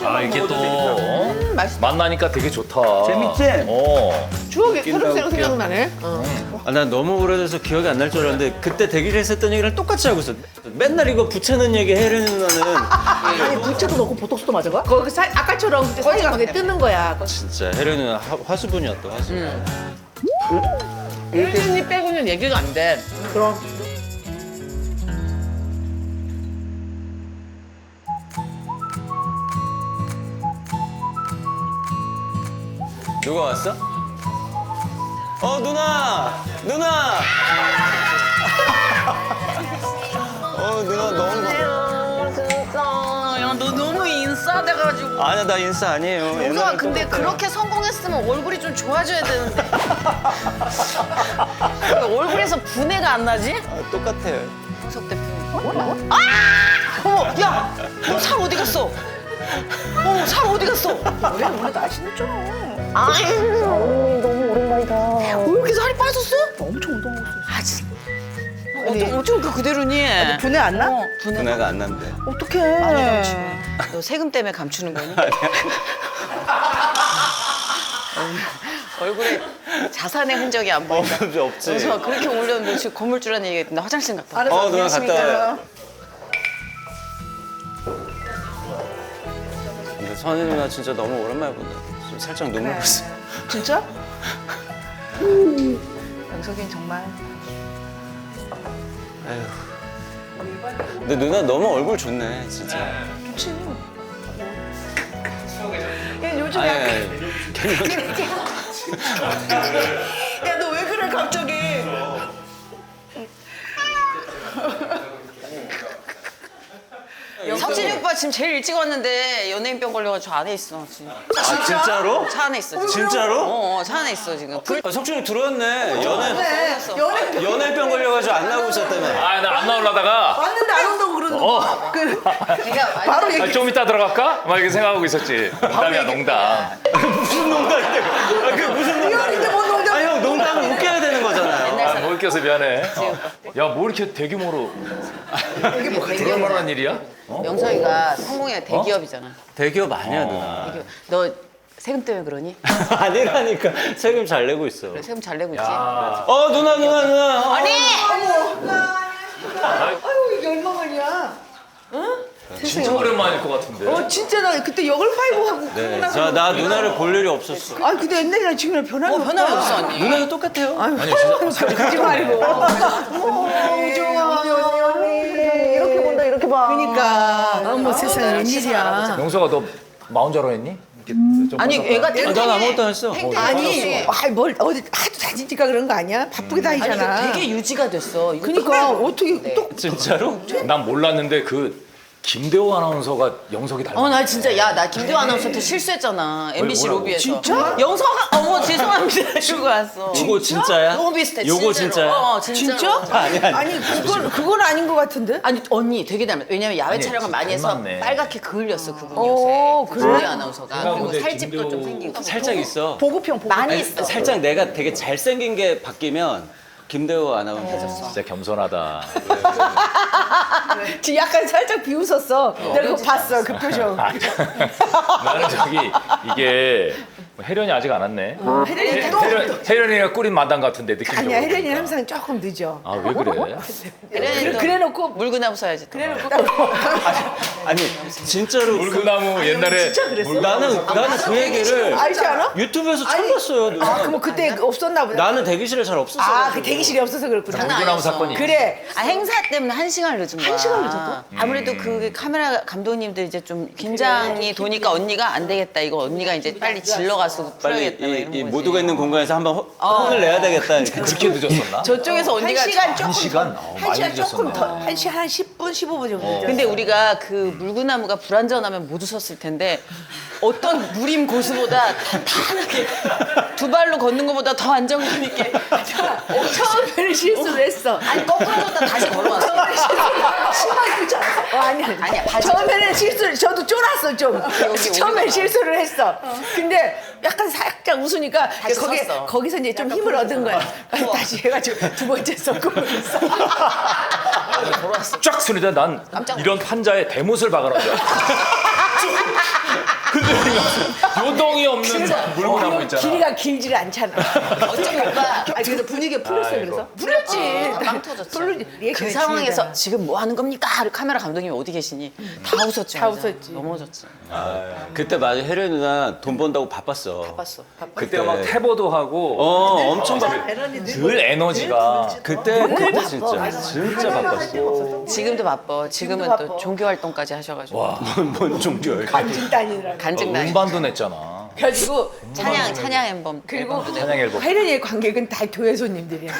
아 이게 또 만나니까 되게 좋다. 재밌지? 추억이 새록새록 생각나네. 아, 난 너무 오래돼서 기억이 안 날 줄 알았는데 그때 대기를 했었던 얘기랑 똑같이 하고 있어. 맨날 이거 붙여놓은 얘기 혜련이 누나는 아니 부채도 넣고 보톡스도 맞은 거야? 거기 아까처럼 그때 사이가 그게 뜨는 거야. 진짜 혜련이 누나 화수분이야 또 화수분. 일진이 빼고는 얘기가 안 돼. 그럼. 누가 왔어? 누나! 누나! 누나 너무 진짜. 야, 너 너무 인싸돼가지고. 아니야 나 인싸 아니에요. 영서아, 옛날엔 근데 똑같아요. 그렇게 성공했으면 얼굴이 좀 좋아져야 되는데. 왜 얼굴에서 분해가 안 나지? 똑같아요. 홍석 대표님. 아! 어머, 야! 너 살 어디 갔어? 어머, 살 어디 갔어? 원래 날씬했잖아. 아이, 너무 오랜만이다. 왜 이렇게 살이 빠졌어? 엄청 운동하고 있어. 아, 진짜. 어쩜 그 그대로니? 분해 안 나? 분해. 분해가 안 난대. 어떡해. 많이 감추고. 너 세금 때문에 감추는 거니? 얼굴에 자산의 흔적이 안 보인다. 없지. 그래서 그렇게 올렸는데 지금 건물주라는 얘기가 있는데 화장실 갔다 왔다. 알았어. 누나 열심히 갔다 있다가. 와요. 근데 선희 누나 진짜 너무 오랜만에 본다. 좀 살짝 눈물 났어. 진짜? 영석이는 정말. 에휴. 근데 누나 너무 얼굴 좋네 진짜. 좋지. 야, 요즘 아니, 약간. 야, 너 왜 그래, 갑자기? 석진이 오빠 지금 제일 일찍 왔는데 연예인병 걸려가지고 저 안에 있어 지금. 아 진짜로? 차 안에 있어 지금. 진짜로? 차 안에 있어 지금. 석준이 들어왔네. 연애 연애병 걸려가지고 안 나오고 있었다며. 아 나 안 나오려다가 왔는데 안 온다고 그러는 그러니까 바로 아, 얘기. 좀 이따 들어갈까? 막 이렇게 생각하고 있었지. 농담이야 농담. 무슨 농담인데? 그 무슨 농담? 이런데 뭐 농담. 아니 형 농담은 웃겨야 되는 거잖아요. 아, 뭐 웃겨서 미안해. 야 뭐 이렇게 대규모로 대규모란 일이야? 영석이가 성공의 대기업이잖아. 대기업 아니야 누나. 대기업. 너 세금 때문에 그러니? 아니라니까 세금 잘 내고 있어. 그래, 세금 잘 내고 있지? 누나. 아니! 아유, 이게 얼마만이야? 진짜 오랜만일 것 같은데. 진짜 나 그때 역을 파이브 하고. 네, 나 누나를 볼 일이 없었어. 아, 근데 옛날이랑 지금이랑 변함이 없다. 변함이 없어 언니. 누나도 똑같아요. 아유, 아니 진짜 그러지 말고. 이렇게 본다, 이렇게 봐. 그러니까. 뭐 세상에 웬일이야. 영서가 너 마흔자로 했니? 아니 애가 난 아무것도 안 했어. 아니, 뭘 어디 하도 사진 찍까 그런 거 아니야? 바쁘게 다니잖아. 되게 유지가 됐어. 이거 그러니까 어떻게 또 진짜로? 난 몰랐는데 그 김대호 아나운서가 영석이 닮았어. 나 진짜 나 김대호 아나운서한테 실수했잖아. MBC 뭐라고? 로비에서. 진짜? 영서가 어머 죄송합니다 이러고 왔어. 요거 진짜야? 너무 비슷해. 요거 진짜로. 진짜야? 진짜로. 진짜? 아니. 아니 그건 아닌 것 같은데? 아니 언니 되게 닮았. 왜냐면 야외 아니, 촬영을 많이 해서 닮았네. 빨갛게 그을렸어 그분이 오, 요새. 그래? 김대호 아나운서가. 내가 그리고 근데 살집도 좀 김대호- 생기고. 살짝 있어. 보급형. 많이 아니, 있어. 살짝 내가 되게 잘생긴 게 바뀌면 김대호 아나운서. 진짜 겸손하다. 지금 약간 살짝 비웃었어. 내가 그거 봤어, 그 표정. 나는 저기 이게 혜련이 아직 안 왔네. 혜련이 또 혜련이가 꾸린 마당 같은데 느낌적으로. 아니야, 혜련이는 항상 조금 늦어. 아 왜 그래? 그래놓고 물구나무 써야지. 또. 아니 진짜로 물구나무 옛날에 진짜 그랬어? 나는 그 얘기를 알지 않아? 유튜브에서 처음 봤어요. 누나. 그럼 그때 없었나 보다. 나는 대기실에 잘 없었어. 아, 그 대기실이 없어서 그렇구나. 장난 물구나무 아니었어. 사건이. 그래. 행사 때문에 1시간을 늦은 거야. 1시간 늦었어? 아무래도 그 카메라 감독님들 이제 좀 긴장이 도니까 언니가 안 되겠다. 이거 언니가 이제 빨리 질러가서 빨리 풀어야겠다. 이런 이 거지. 모두가 있는 공간에서 한번 혼을 내야 되겠다. 그렇게 늦었었나? 저쪽에서 언니가 1시간 조금 1시간? 더. 많이 1시간 조금 늦었었네. 더. 1시간 한 10분, 15분 정도. 늦었어. 근데 우리가 그 물구나무가 불안전하면 못 웃었을 텐데 어떤 무림 고수보다 탄탄하게 두 발로 걷는 것보다 더 안정감 있게 처음에는 실수를 했어. 아니 거꾸로 걷다 다시 걸어왔어. 신발 쓰지 않았어? 아니야, 바지. 처음에는 실수를, 저도 쫄았어, 좀. 처음에 실수를 했어. 근데 약간 살짝 웃으니까 다시 섰어. 거기서 이제 좀 힘을 얻은 거야. 다시 해가지고 두 번째 섞고 있어. 쫙 소리다 난 깜짝 이런 판자에 대못을 박아놨어. 물구나무 있잖아. 길이가 길지를 않잖아. 어쩜 오빠 그래서 분위기가 풀렸어요. 그래서 풀렸지. 빵 터졌죠. 풀렸지. 그 리액션이 상황에서 중요하잖아. 지금 뭐 하는 겁니까? 카메라 감독님이 어디 계시니? 다 웃었죠. 다 진짜. 웃었지. 넘어졌지. 그때 맞아 혜련 누나 돈 번다고 바빴어. 봤어. 그때 막 태보도 하고 엄청 바빴. 늘 에너지가 그때 진짜 바빴어. 지금도 바빠. 지금은 지금도 또 바빠. 종교 활동까지 하셔가지고 뭔 종교야? 간직단이라. 간증날. 음반도 냈잖아. 그래가지고 찬양 앨범. 그리고 앨범도 내고. 찬양 앨범. 혜련이의 관객은 다 교회 손님들이야.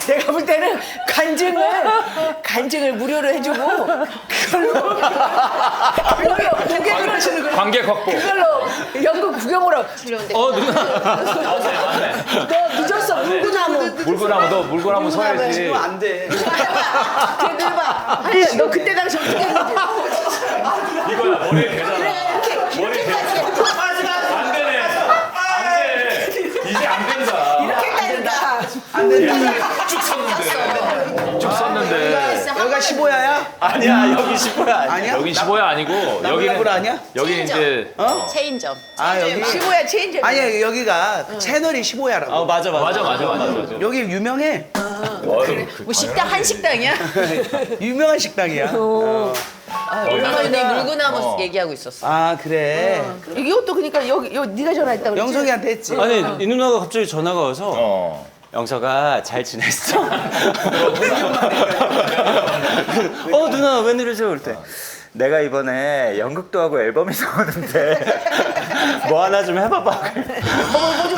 내가 볼 때는 간증을 무료로 해주고 그걸로 고객으로 주는 거. 관객 확보. 그걸로 연극 구경으로. 누나. 너 늦었어 물구나무. 물구나무 너 물구나무 서야지. 안 돼. 그래도 해봐. 아니 너 그때 당시 어떻게 했는지. 이거야 머리 되잖아. 이렇게까지 안 되네. 안 돼. 이제 안 된다. 이렇게 했다니까. 안 된다. 쭉 섰는데. 쭉 섰는데. 여기가 15야야? 아니야 여기 10호야 아니야. 아니야? 여긴 15야 아니고 나무라불 아니야? 여기는 이제 체인점. 아 여기 15야 체인지. 아니야 여기가 채널이 15야라고. 맞아. 여기 유명해. 뭐 식당 한식당이야? 유명한 식당이야. 얼마 전에 물구나무 얘기하고 있었어. 아 그래. 이것도 그러니까 여기 네가 전화했다 그랬지. 영석이한테 했지. 아니 이 누나가 갑자기 전화가 와서 어. 영서가 잘 지냈어? 누나 웬일이세요? 그럴 때 내가 이번에 연극도 하고 앨범이 나오는데 뭐 하나 좀 해봐봐.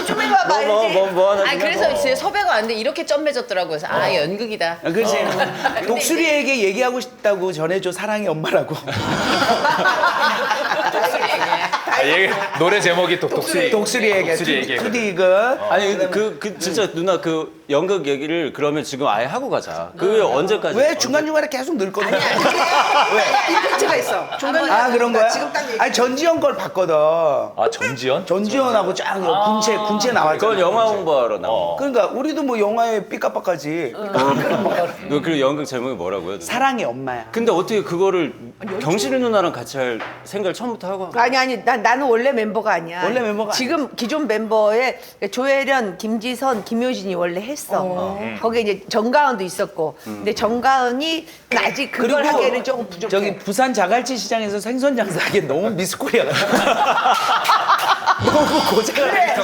좀 해봐봐. 알지? 뭐 하나 좀 아니 그래서 진짜 섭외가 왔는데 이렇게 쫌매졌더라고. 그래서 연극이다. 아, 그렇지. 독수리에게 얘기하고 싶다고 전해줘 사랑의 엄마라고. 노래 제목이 또 독수리. 독수리에게. 독수리에게. 투디그. 아니 근데 진짜 누나 그 연극 얘기를 그러면 지금 아예 하고 가자. 그게 언제까지? 왜 중간중간에 계속 늘 거든? 이벤트가 있어. 아 그런 거야? 지금 딱 얘기. 아니 전지현 걸 봤거든. 아 전지현? 전지현하고 쫙 군체 나왔잖아. 그건 영화 홍보하러 나온. 그러니까 우리도 뭐 영화에 삐까빠까지 그 연극 제목이 뭐라고요? 누나? 사랑의 엄마야. 근데 어떻게 그거를 경실이 누나랑 같이 할 생각을 처음부터 하고? 아니 나는 원래 멤버가 아니야. 원래 멤버가 지금 기존 멤버에 조혜련, 김지선, 김효진이 원래 했어. 거기에 이제 정가은도 있었고. 근데 정가은이 아직 그걸 그리고 하기에는 조금 부족해. 저기 부산 자갈치 시장에서 생선 장사하기엔 너무 미스코리아 같아. 너무 고생을 그래.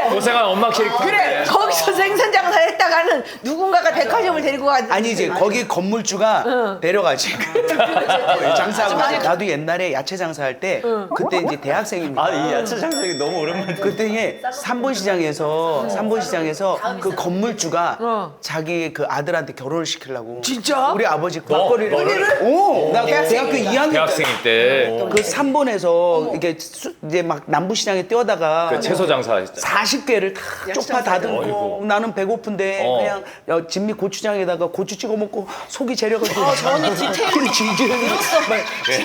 고생한 엄마 캐릭터. 그래. 거기서 생선 장사를 했다가는 누군가가 백화점을 데리고 가. 아니 이제 거기 건물주가 데려가지. 장사하고 나도 옛날에 야채 장사할 때 그때 이제 대학생입니다. 이 야채 장사기 너무 오랜만에. 그때 삼본시장에서 그 건물주가 자기 그 아들한테 결혼을 시키려고. 진짜? 우리 아버지 막걸리를. 오, 나 대학교 2학년 대학생일 때 그 3본에서 이게 이제 막 남부시장에 뛰어다가 그 채소 장사 했잖아. 40개를 다 쪽파 다듬고 나는 배고픈데 그냥 진미 고추장에다가 고추 찍어 먹고 속이 제려가지고 저는 디테일이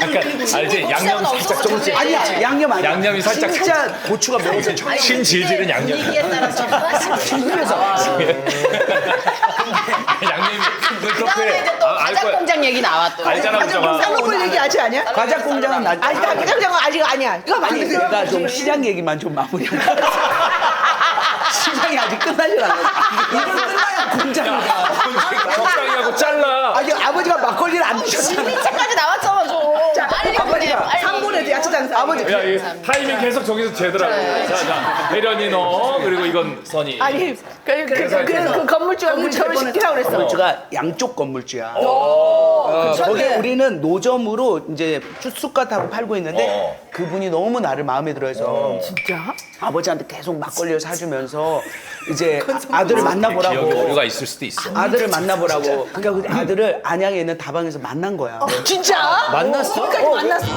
약간 알지? 양념 살짝 조금씩. 아니야 양념 아니야 양념이 살짝 진짜 고추가 매워서 신질질은 양념. 분위기에 따라서 하나씩 양념이 그다음에 이제 또 과자 공장 얘기 나와 또. 알잖아, 우정아. 쌍꺼풀 얘기 아직 아니야? 과자 공장은 나 아니 나 과자 공장은 아직 아니야. 이거 많이 아니 내가 좀 시장 얘기만 좀 마무리하자. 시장이 아직 끝나질 않았어. 이거 끝나야 공장이다. 적당히하고 잘라. 아니 아버지가 막걸리를 안 드셨어. 1차까지 나왔잖아 좀. 빨리 보내. 빨리. 3분에도 야채 장사. 아버지. 야, 이 타이밍 계속 저기서 재더라고. 자, 혜련이 너 그리고 이건 선이. 아니 그 건물주가 그 결혼 시키라고 그랬어. 건물주가 양쪽 건물주야. 거기 우리는 노점으로 이제 쑥갓하고 팔고 있는데 그분이 너무 나를 마음에 들어해서 진짜? 아버지한테 계속 막걸리를 사주면서 이제 아들을 기억에 만나보라고. 오류가 있을 수도 있어. 아들을 만나보라고. 그러니까 그 아들을 안양에 있는 다방에서 만난 거야. 진짜? 만났어? 거기까지 만났어.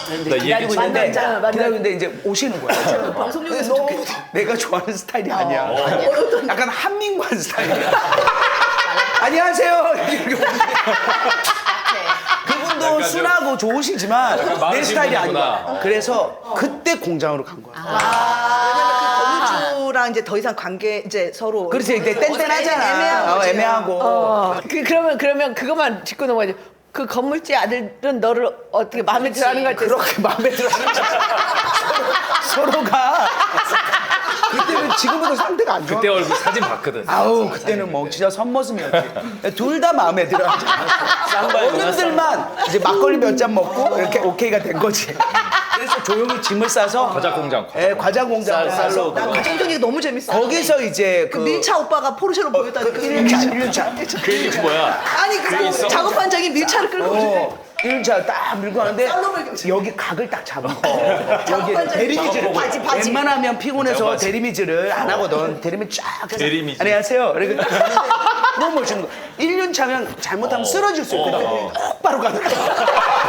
근데 나 기다리고 얘기 있는데 만났잖아. 기다리고 있는데 이제 오시는 거야. 방송용에 너무 내가 좋아하는 스타일이 아니야. 약간 한민관 스타일이야. 안녕하세요. 이렇게 오는데 그분도 순하고 좋으시지만 마음이 내 스타일이 분이구나. 아니야. 그래서 그때 공장으로 간 거야. 건물주랑 이제 더 이상 관계 이제 서로 그렇지, 이제 땡땡하잖아. 애매한 거지. 애매하고. 그러면 그것만 짚고 넘어가지. 그 건물주 아들은 너를 어떻게 마음에 들어하는 것 같아? 그렇게 마음에 들어. 서로가 그때는 지금보다 상태가 안 좋아. 그때 얼굴 사진 봤거든. 아우 그때는 뭐 진짜 선머슴이었지. 둘 다 마음에 들어하지 않았어. 어른들만 이제 막걸리 몇 잔 먹고 이렇게 오케이가 된 거지. 그래서 조용히 짐을 싸서 과자 공장. 예, 과자 공장 싸서 난 가정적 얘기 너무 재밌어. 거기서 이제 그 밀차 오빠가 포르쉐로 보였다는 그 1차 그 얘기 뭐야? 아니 그 작업반장이 밀차를 끌고 오는데 1차 딱 밀고 가는데 쌀로물 여기 각을 딱 잡아. 여기 대리미즈를 바지. 웬만하면 피곤해서 대리미즈를 안 하거든. 대리미즈 쫙 해서 대리미즈. 안녕하세요. 이렇게 딱 하는데 너무 멋있는 거. 1년 차면 잘못하면 쓰러질 수 있거든. 똑바로 가는 거야.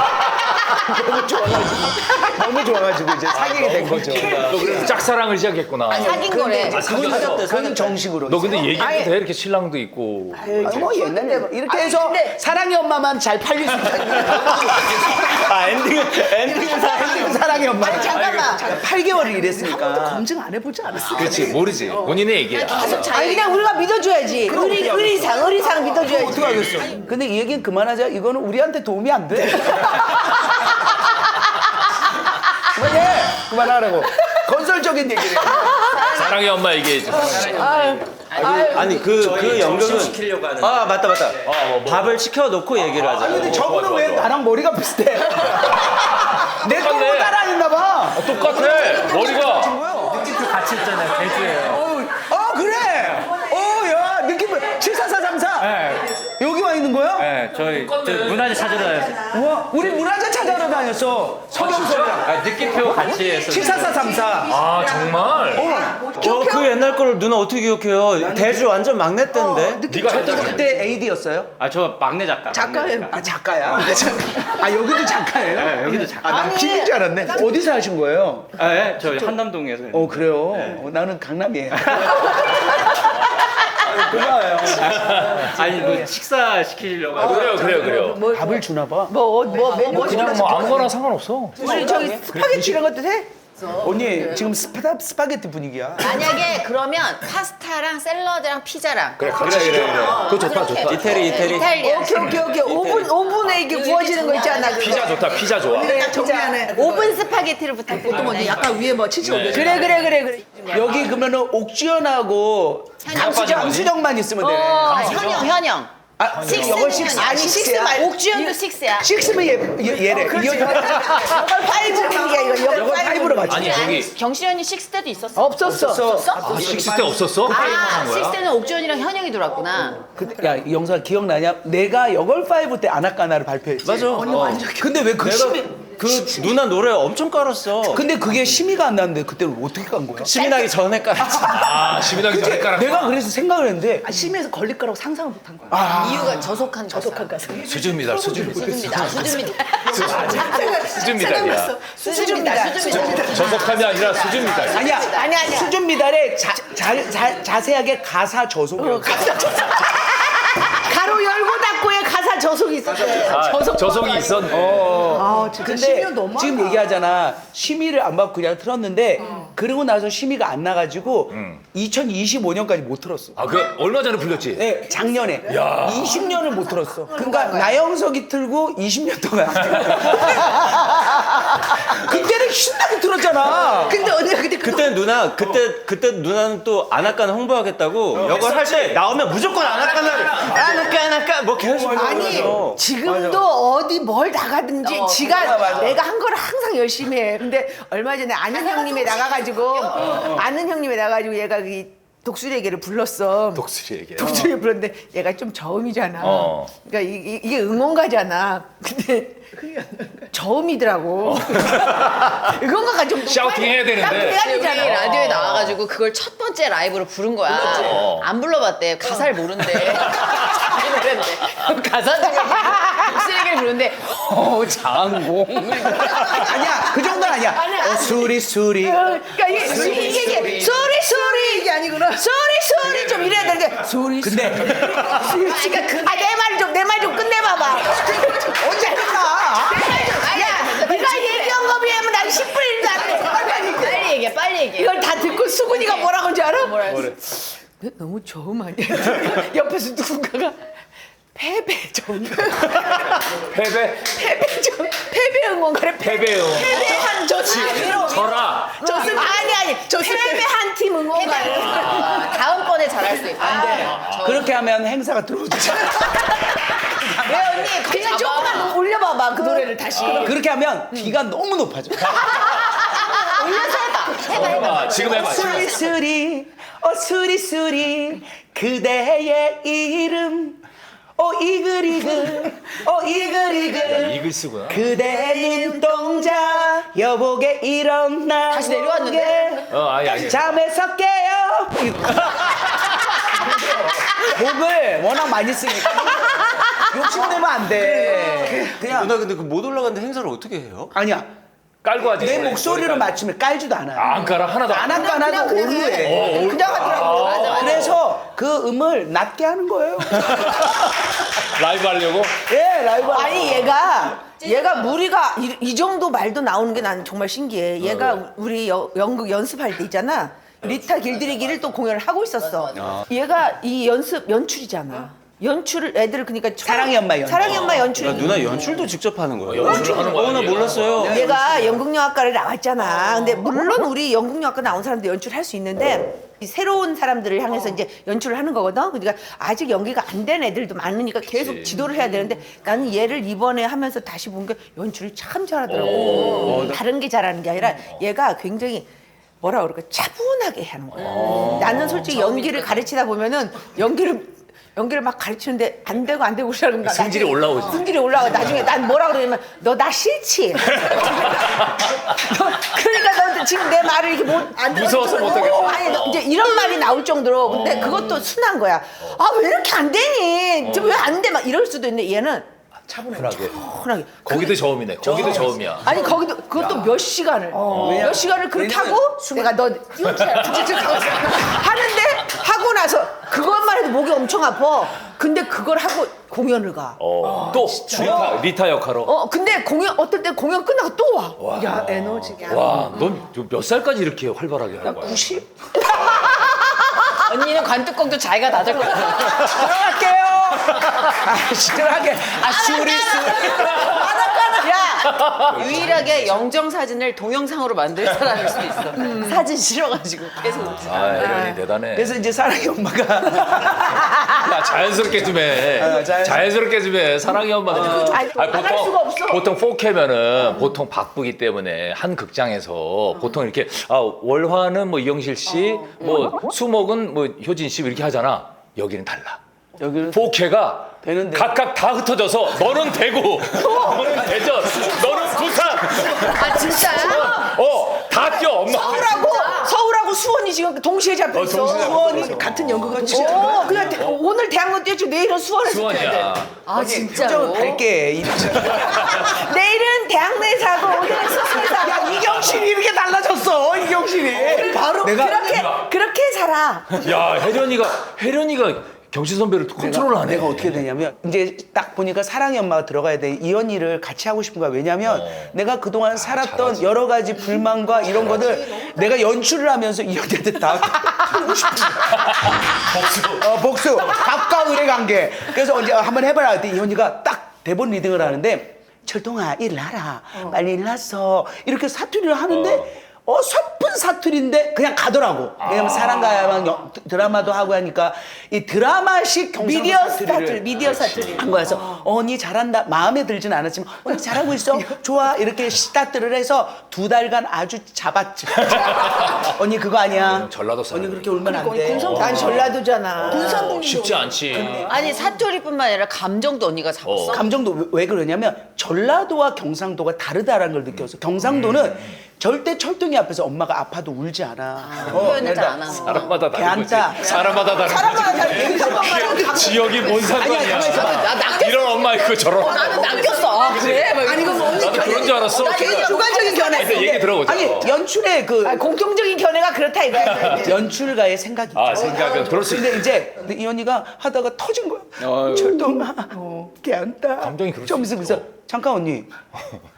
너무 좋아가지고 이제 사귀게 된 거죠. 너 그래서 짝사랑을 시작했구나. 사귄 거래. 그건 정식으로. 너 근데 얘기도 돼? 이렇게 신랑도 있고. 아니, 뭐 옛날에 이렇게 해서 사랑의 엄마만 잘 팔릴 수 있다. 아 엔딩은 사랑의 엄마. 아니 잠깐만. 8개월을 일했으니까. 검증 안 해보지 않았어? 그렇지 모르지. 본인의 얘기야. 아니 그냥 우리가 믿어줘야지. 의리상 믿어줘야지. 어떻게 하겠어? 근데 이 얘기는 그만하자. 이거는 우리한테 도움이 안 돼. 그만해. 그만하라고. 건설적인 얘기를 해. 사랑의 엄마 얘기해줘. 아니 그 연극은 시키려고 하는. 아 맞다. 밥을 시켜놓고 얘기를 하자. 아니 근데 저분은 왜 나랑 머리가 비슷해? 내 똑같네. 거고 따라했나 봐. 똑같아. 머리가. 같이 있잖아요. 대주예요. 그래. 야 느낌은 74434. 여기 와 있는 거야? 네, 저희 문화재 찾으러 다녔어요. 우와, 우리 문화재 찾아러 다녔어. 서경서랑. 느낌표 같이 해서. 74434. 아 정말. 그 옛날 거를 누나 어떻게 기억해요? 대주 완전 막내 때인데. 네가 했잖아. 그때 AD였어요? 아 저 막내 작가. 작가예요. 아 작가야. 아 여기도 작가예요? 네, 여기도 작가. 난 PD인 줄 알았네. 어디서 하신 거예요? 네, 저희 한남동에서. 그래요? 나는 강남이에요. 고마워요. 아니 뭐 식사 시키려고. 하고. 그래요. 밥을 주나 봐. 뭐 메뉴 그냥 뭐 아무거나 상관없어. 우리 저기 스파게티 이런 것도 돼? 언니 지금 스파게티 분위기야. 만약에 그러면 파스타랑 샐러드랑 피자랑. 그래. 그거 좋다. 이태리. 이탈리안. 오케이. 오븐에 이게 구워지는 거 있잖아. 그거. 피자 좋다. 피자 좋아. 정리하네. 오븐 스파게티를 부탁드립니다. 보통 뭐 약간 위에 뭐 치즈 올려. 그래. 여기 그러면은 옥주현하고 강수정만 있으면 되네. 현영. 아, 식스는 식스. 현영. 아니 식스 말고 옥주현도 식스야. 식스면 얘래. 이걸 파이브야 이거. 이거 파이브로 맞지. 아니 저기 경실현이 식스 때도 있었어. 없었어. 식스 때 없었어? 아, 식스 때는 옥주현이랑 현영이 들어왔구나. 야 영사 기억나냐? 내가 여걸 파이브 때 아나까나를 발표했지. 맞아. 근데 왜 그 심이? 그 누나 노래 엄청 깔았어. 근데 그게 심의가 안 나는데 그때는 어떻게 깐 거야? 시민하기 전에 깔았지. 아 시민하기 전에 깔아. 내가 그래서 생각을 했는데 심해서 걸릴 거라고 상상을 못한 거야. 이유가 저속한 가사. 수줍니다. 수줍니다. 수줍니다. 저속함이 아니라 수줍니다. 아니야. 수준 미달에 자세하게 가사 저속이야. 가로 열고 닫고의 가사 저속이 있었어. 저속이 있었네. 진짜 근데 심의는 너무 지금 얘기하잖아. 심의를 안 받고 그냥 틀었는데 그러고 나서 심의가 안 나가지고 2025년까지 못 틀었어. 아 그 얼마 전에 불렸지? 네, 작년에 20년을 못 틀었어. 그러니까 나영석이 틀고 20년 동안 그때는 신나게 틀었잖아. 근데 언니가 그때 누나는 또 아나까나 홍보하겠다고 여걸 할 때 나오면 무조건 아나까나 뭐 계속 아니 불러서. 지금도 어디 뭘 나가든지 지가 내가 한 거를 항상 열심히 해. 근데 얼마 전에 아는 형님에 나가가지고 얘가 그 독수리에게를 불렀어. 독수리에게. 독수리에 불렀는데 얘가 좀 저음이잖아. 어. 그러니까 이게 응원가잖아. 근데 저음이더라고. 응원가가 좀 샤우팅 해야 되는데. 우리 라디오에 나와가지고 그걸 첫 번째 라이브로 부른 거야. 안 불러봤대. 가사를 모른대. 자기 노래인데. 가사 중에 독수리에게를 부르는데 장공. 아니야, 그 정도는 아니야. 수리. 그러니까 이게 소리 이게 아니구나. 소리 좀 이래야 되는데 소리. 근데 그러니까 내 말 좀 끝내봐봐. 언제 끝나? 야, 네가 얘기한 거 비하면 난 10분 1도 안 돼. 빨리 얘기해. 이걸 다 듣고 수근이가 뭐라고 하는지 알아? 너무 저음 아니야? 옆에서 누군가가 패배전. 패배 응원가를 패배요. 패배한 져라. 아니 패배한 팀 응원가를. 다음번에 잘할 수 있고. 그렇게 하면 행사가 들어오죠. 왜 언니? 그냥 조금만 올려봐봐 그 노래를 다시. 그렇게 하면 비가 너무 높아져. 올려서 해봐. 지금 해봐. 수리수리 수리수리 그대의 이름 이글이글 이글이글 이글 쓰구나. 그대의 눈동자 여보게 일어나 다시 내려왔는데? 아니. 잠에서 깨요 곡을 워낙 많이 쓰니까 욕심내면 안돼 그냥 누나 근데 그 못 올라갔는데 행사를 어떻게 해요? 아니야 깔고 하지. 내 목소리로 맞추면 깔지도 않아요 안 깔아 하나도 안 하고 오르해 그냥 하더라고. 맞아. 그래서 그 음을 낮게 하는 거예요 라이브 하려고. 예 라이브 아니 얘가 무리가 이 정도 말도 나오는 게 나는 정말 신기해. 얘가 우리 연극 연습할 때 있잖아. 리타 길들이기를 또 공연을 하고 있었어. 얘가 이 연출이잖아. 연출을 애들을 그러니까 사랑의 엄마 연출. 사랑의 엄마 연출. 누나 연출도 직접 하는 거예요? 연출을 하는 거야, 나 얘가. 몰랐어요. 얘가 연극영화과를 나왔잖아. 근데 물론 우리 연극영화과 나온 사람도 연출할 수 있는데 이 새로운 사람들을 향해서 이제 연출을 하는 거거든. 그러니까 아직 연기가 안 된 애들도 많으니까 계속 지도를 해야 되는데 나는 얘를 이번에 하면서 다시 본 게 연출을 참 잘하더라고. 다른 게 잘하는 게 아니라 얘가 굉장히 뭐라 그럴까 차분하게 하는 거야. 나는 솔직히 연기를 가르치다 보면은 연기를 막 가르치는데 안 되고 그러면 나 승질이 나중에 올라오지. 승질이 올라가. 나중에 난 뭐라 그러냐면 너 나 싫지. 그러니까 너 지금 내 말을 이렇게 안 들어. 무서워서 못하겠다. 아니 너 이제 이런 말이 나올 정도로. 근데 그것도 순한 거야. 아 왜 이렇게 안 되니? 왜 안 돼? 막 이럴 수도 있는데 얘는 차분하게. 차분하게. 거기도 저음이네. 거기도 저음이야. 아니 거기도 그것도 몇 시간을 몇 시간을 그렇게 하고 내가 너 띄웠잖아 하는데 하고 나서 그것만 해도 목이 엄청 아파. 근데 그걸 하고 공연을 가. 또 리타 역할로. 근데 어떨 때 공연 끝나고 또 와. 야 에너지가. 와, 넌 몇 살까지 이렇게 활발하게 한 거야? 90? 언니는 관뚜껑도 자기가 닫을 거야. 들어갈게요 시원하게 야, 유일하게 영정 사진을 동영상으로 만들 사람일 수도 있어. 사진 싫어가지고 계속. 혜련이 대단해. 그래서 이제 사랑의 엄마가 야, 자연스럽게 좀 해. 자연스럽게 좀 해. 사랑의 엄마는. 아니, 안 할 수가 없어. 보통 4K면은 보통 바쁘기 때문에 한 극장에서 보통 이렇게 월화는 뭐 이영실 씨, 뭐 수목은 뭐 효진 씨 이렇게 하잖아. 여기는 달라. 여기는 4K가 되는데. 각각 다 흩어져서 너는 대구, 너는 대전, 너는 부산. 아 진짜야? 다 뛰어 엄마. 서울하고 수원이 지금 동시에 잡혀 있어. 동시에 잡혀 수원이 있어. 같은 연극을 그냥 오늘 대학로 뛰었지 내일은 수원에서 뛰어야 돼. 수원이야. 아 진짜로? 표정을 밝게 내일은 대학로에서 하고 오늘은 수원에서 하고. 야 이경신이 이렇게 달라졌어 이경신이 바로 그렇게 살아. 야, 혜련이가 경신 선배를 컨트롤하네. 내가 어떻게 되냐면 이제 딱 보니까 사랑의 엄마가 들어가야 돼. 이 언니를 같이 하고 싶은 거야. 왜냐면 내가 그동안 살았던 잘하지. 여러 가지 불만과 이런 것들 내가 연출을 하면서 이 언니한테 다 하고 싶은 거야. 복수. 각과 의뢰 관계. 그래서 언제 한번 해봐라 했더니 이 언니가 딱 대본 리딩을 하는데 철동아 일어나라. 빨리 일어나서 이렇게 사투리를 하는데 섣분 사투리인데 그냥 가더라고. 왜냐면 사랑가야만 드라마도 하고 하니까 이 드라마식 경상도 미디어 사투리. 한 거여서 언니 잘한다. 마음에 들진 않았지만 언니 잘하고 있어. 좋아. 이렇게 스타트를 해서 2달간 아주 잡았지. 언니 그거 아니야. 전라도 사람. 언니 그렇게 울면 안 돼. 난 전라도잖아. 쉽지 않지. 아니 사투리뿐만 아니라 감정도 언니가 잡았어. 감정도 왜 그러냐면 전라도와 경상도가 다르다라는 걸 느껴서 경상도는 절대 철둥이 앞에서 엄마가 아파도 울지 않아. 표현을 잘 안 하는 거. 사람마다 다른 거지. 걔한테 사람마다 다른 거지. 지역이 뭔 상관이야. 이런 엄마 있고 저런 엄마. 나는 낚였어. 아, 그래? 아니 그럼 언니 나도 그런 줄 알았어. 주관적인 견해. 일단 얘기 들어보자. 아니 연출의 그 공통적인 견해가 그렇다 이거야. 연출가의 생각이 있죠. 생각은 그럴 수 있어. 근데 이제 이 언니가 하다가 터진 거야. 철동아, 걔한테 감정이 그럴 좀 수 있으면서 잠깐 언니.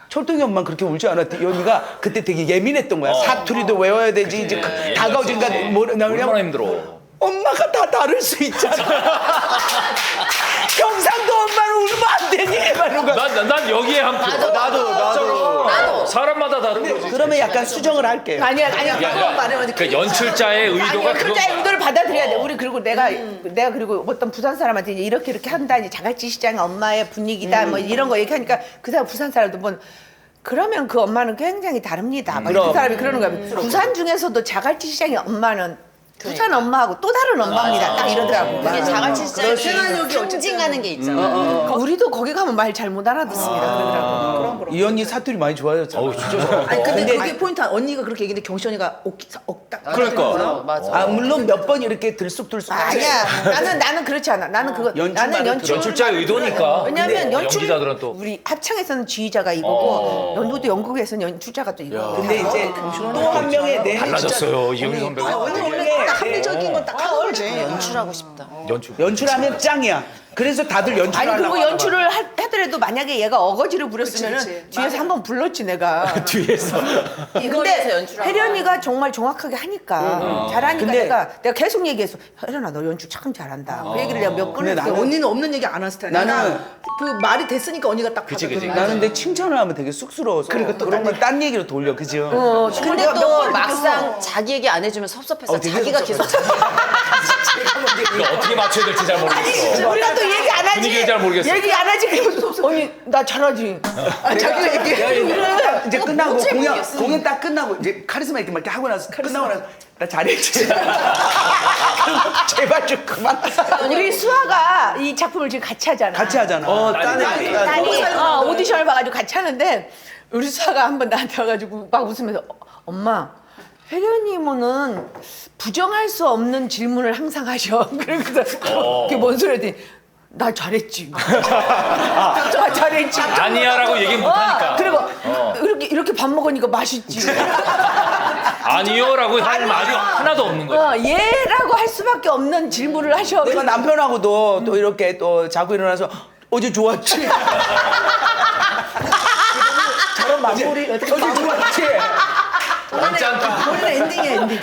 철동이 엄마는 그렇게 울지 않았대. 이 언니가 그때 되게 예민했던 거야. 사투리도 외워야 되지. 이제 다가오니까 얼마나 힘들어. 엄마가 다 다를 수 있잖아. 경상도 엄마는 울면 안 되니? 막 이런 거. 난 여기에 한 표. 나도. 사람마다 다른 거지. 그러면 약간 수정을 할게요. 아니야. 그건 말하면 그 연출자의 의도가 그거. 연출자의 의도를 받아들여야 돼. 우리 그리고 내가 그리고 어떤 부산 사람한테 이제 이렇게 한다. 이제 자갈치 시장 엄마의 분위기다. 뭐 이런 거 얘기하니까 그 사람 부산 사람도 뭐 그러면 그 엄마는 굉장히 다릅니다. 막 그 사람이 그러는 거야. 부산 중에서도 자갈치 시장의 엄마는 부산 엄마하고 또 다른 엄마입니다. 딱 이러더라고. 이게 자갈치 시장이 생활력이 상징하는 게 있잖아. 우리도 거기 가면 말 잘 못 알아듣습니다. 그러더라고. 이 언니 사투리 많이 좋아졌잖아. 어우 진짜 좋아. 아니 근데 그게 포인트 언니가 그렇게 얘기했는데 경시 언니가 억딱 그러니까. 맞아. 아 물론 몇 번 이렇게 들쑥들쑥. 아니야. 나는 그렇지 않아. 나는 그거 연출 나는 말을 연출 연출자의 의도니까. 왜냐면 연출 연기자들은 또. 우리 합창에서는 지휘자가 이거고 연구도 연극에서는 연출자가 또 이거. 근데 이제 또 한 명의 내 달라졌어요 이영희 선배가. 원래 딱 합리적인 건 딱 하는 거지. 연출하고 싶다. 연출. 연출하면 짱이야. 그래서 다들 연출을 아니 그리고 하려고 연출을 하더라도 만약에 얘가 어거지를 부렸으면은 그치. 뒤에서 한번 불렀지 내가. 뒤에서. 거리에서 근데 연출하고. 혜련이가 정말 정확하게 하니까 잘하니까 근데- 내가 계속 얘기했어. 혜련아 너 연출 참 잘한다. 그 얘기를 내가 몇 근데 번을 나는 언니는 없는 얘기 안 하는 스타일이야. 나는- 그 말이 됐으니까 언니가 딱 그치. 받아들여. 나는 근데 칭찬을 하면 되게 쑥스러워서 그리고 또 그런 걸 딴 얘기로 돌려 그죠? 근데 내가 몇 또 번을 막상 자기 얘기 안 해주면 섭섭해서 되게 자기가 계속 이거 어떻게 맞춰야 될지 잘 모르겠어. 우리가 또 얘기 안 하지. 분위기를 잘 모르겠어. 얘기 안 하지. 그래서 언니 나 잘하지. 자기가 얘기해. 그래. 이제 끝나고 어째 공연 모르겠어. 공연 딱 끝나고 이제 카리스마 이렇게 막 이렇게 하고 나서 끝나고 나서 나 잘했지. 제발 좀 그만. 우리 수아가 이 작품을 지금 같이 하잖아. 같이 하잖아. 딸이. 딸이 오디션을 봐가지고 같이 하는데 우리 수아가 한 번 나한테 와가지고 막 웃으면서 엄마 혜련이모는 부정할 수 없는 질문을 항상 하셔. 그래서 그게 뭔 소리였더니 나 잘했지. 나 잘했지. 아니야라고 얘기 못하니까. 그리고 이렇게 밥 먹으니까 맛있지. 아니요라고 할 말이 하나도 없는 거지. 얘라고 할 수밖에 없는 질문을 하셔. 내가 남편하고도 또 이렇게 또 자고 일어나서 어제 좋았지. 저런 마무리 어제 좋았지. 괜찮다. 본인은 엔딩이야 엔딩.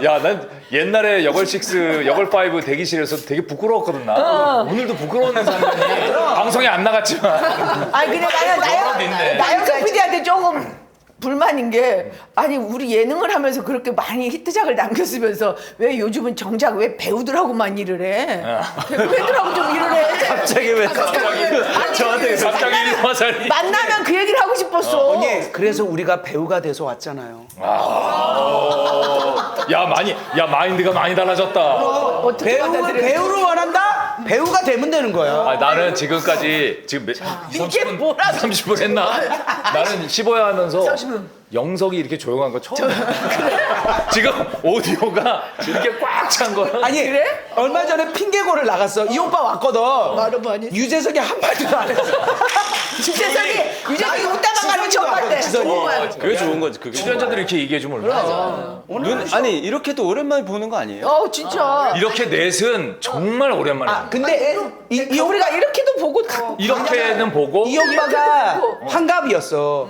야, 난 옛날에 여걸식스, 여걸5 대기실에서 되게 부끄러웠거든, 나. 오늘도 부끄러운 상황이 방송에 안 나갔지만. 아니 근데 그런 있네. 나영석 PD한테 조금 불만인 게 아니 우리 예능을 하면서 그렇게 많이 히트작을 남겼으면서 왜 요즘은 정작 왜 배우들하고만 일을 해? 배우들하고 좀 일을 해. 갑자기 왜 저한테 갑자기 화살이. 만나면 그 얘기를 하고 싶었어. 언니 그래서 우리가 배우가 돼서 왔잖아요. 야, 마인드가 많이 달라졌다. 어떻게 받아들여? 배우를 원한다? 배우가 되면 되는 거야. 아, 나는 지금까지 지금 몇, 30분, 30분 했나? 나는 15회 하면서 영석이 이렇게 조용한 거 처음. 지금 오디오가 이렇게 꽉 찬 거야. 아니 얼마 전에 핑계고를 나갔어. 이 오빠 왔거든. 말은 많이 했어. 유재석이 한마디도 안 했어. 유재석이 웃다가 가는 처음 봤대. 그게 좋은 거지 그게. 출연자들이 이렇게 얘기해주면 얼마나. 아니 이렇게도 오랜만에 보는 거 아니에요? 진짜. 이렇게 넷은 정말 오랜만에. 근데 이 우리가 이렇게도 보고 이렇게는 보고. 이 오빠가 환갑이었어.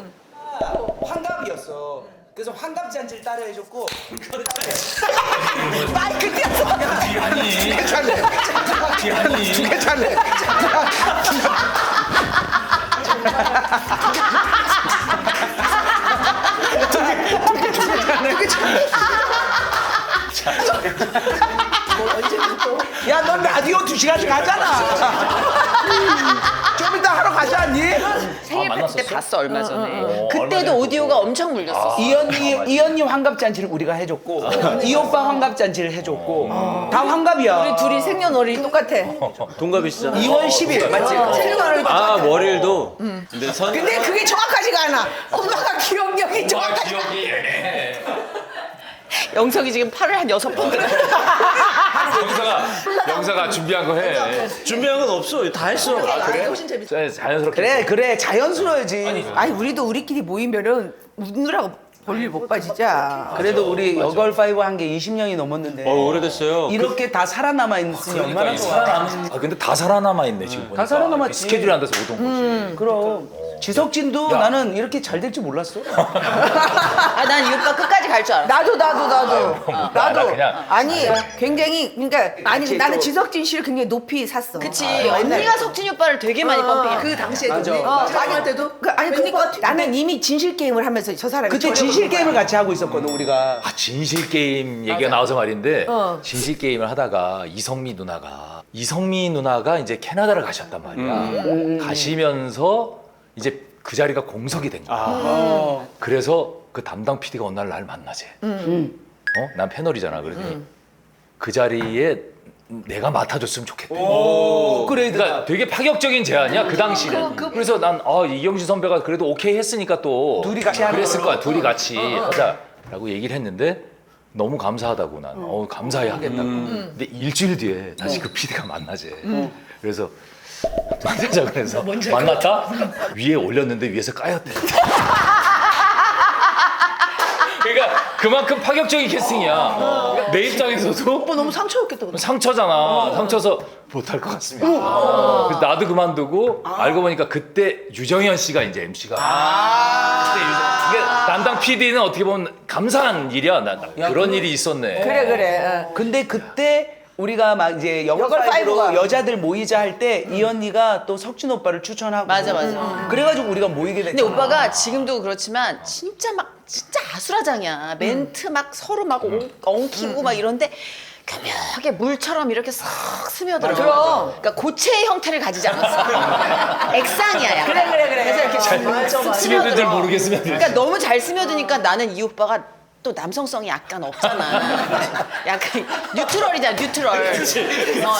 환갑이었어. 그래서 환갑 잔치를 따라 해줬고. 마이크 띄어서. 아니. 괜찮네. 아니. 괜찮네. 야, 넌 라디오 2시간씩 하잖아. 좀 이따 하러 가지 않니? 생일 파티 때 만났었어? 봤어 얼마 전에. 얼마 그때도 전에 오디오가 엄청 물렸었어. 이 언니 환갑 잔치를 우리가 해줬고, 이 오빠 환갑 잔치를 해줬고, 다 환갑이야. 우리 둘이 생년월일이 똑같아. 동갑이시잖아. 2월 10일 맞지? 생년월일이 아 똑같아. 월요일도. 근데 근데 그게 정확하지가 않아. 엄마가 기억력이 와, 정확하지 않아. 기억이 애매해. 영석이 지금 팔을 한 6번 들어. 영사가 준비한 거 해. 준비한 건 없어. 다 했어. 훨씬 재밌어. 자연스럽게. 그래, 자연스러워야지. 아니 우리도 우리끼리 모이면은 웃느라고 볼일 못 봐 진짜. 그래도 우리 여걸 5 한 게 20년이 넘었는데 오래됐어요. 이렇게 다 살아남아 있으니 얼마나 좋아. 근데 다 살아남아 있네 지금 보니까. 살아남았지. 스케줄이 안 돼서 못 온 거지. 그럼 지석진도 나는 이렇게 잘 될 줄 몰랐어. 아, 난 이 오빠 끝까지 갈 줄 알았어. 나도. 나 그냥 아니 굉장히 그러니까 아니 나는 지석진 씨를 굉장히 높이 샀어. 그치. 언니가 석진이 오빠를 되게 많이 펌핑해. 그 당시에도 맞아. 우리 촬영할 때도 아니 그러니까 나는 이미 진실 게임을 하면서 저 사람이 그때 저를 진실 게임을 같이 하고 있었거든 우리가. 아 진실 게임 얘기가 나와서 말인데 진실 게임을 하다가 이성미 누나가 이제 캐나다를 가셨단 말이야. 가시면서 이제 그 자리가 공석이 된 거야. 그래서 그 담당 PD가 어느 날 만나재. 난 패널이잖아. 그러더니 그 자리에 내가 맡아줬으면 좋겠대. 업그레이드다. 그러니까 되게 파격적인 제안이야 그 당시는. 그래서 난 이경신 선배가 그래도 오케이 했으니까 또 둘이 같이 하는 그랬을 걸로. 거야. 둘이 같이 하자라고 얘기를 했는데 너무 감사하다고 난 감사히 하겠다고. 근데 일주일 뒤에 다시 그 PD가 만나재. 그래서 만나자 그래서 만났다 위에 올렸는데 위에서 까였대. 그러니까 그만큼 파격적인 캐스팅이야. 내 입장에서도 오빠 너무 상처였겠다. 그래. 상처잖아. 상처서 못할 것 같습니다. 그래서 나도 그만두고 알고 보니까 그때 유정현 씨가 이제 MC가. 그때 이게 담당 PD는 어떻게 보면 감사한 일이야. 그런 일이 있었네. 그래. 근데 그때 우리가 막 이제 여걸 여걸 5로 파이브가. 여자들 모이자 할 때 이 언니가 또 석진 오빠를 추천하고. 맞아. 그래가지고 우리가 모이게 됐잖아. 근데 오빠가 지금도 그렇지만 진짜 아수라장이야. 멘트 막 서로 막 엉키고 막 이런데 교묘하게 물처럼 이렇게 싹 스며들어. 그러니까 고체의 형태를 가지지 않았어. 액상이야. 약간. 그래. 그래서 이렇게 쓱 스며들 줄 모르겠으면. 그러니까 너무 잘 스며드니까 나는 이 오빠가 또 남성성이 약간 없잖아. 약간 뉴트럴이잖아, 뉴트럴.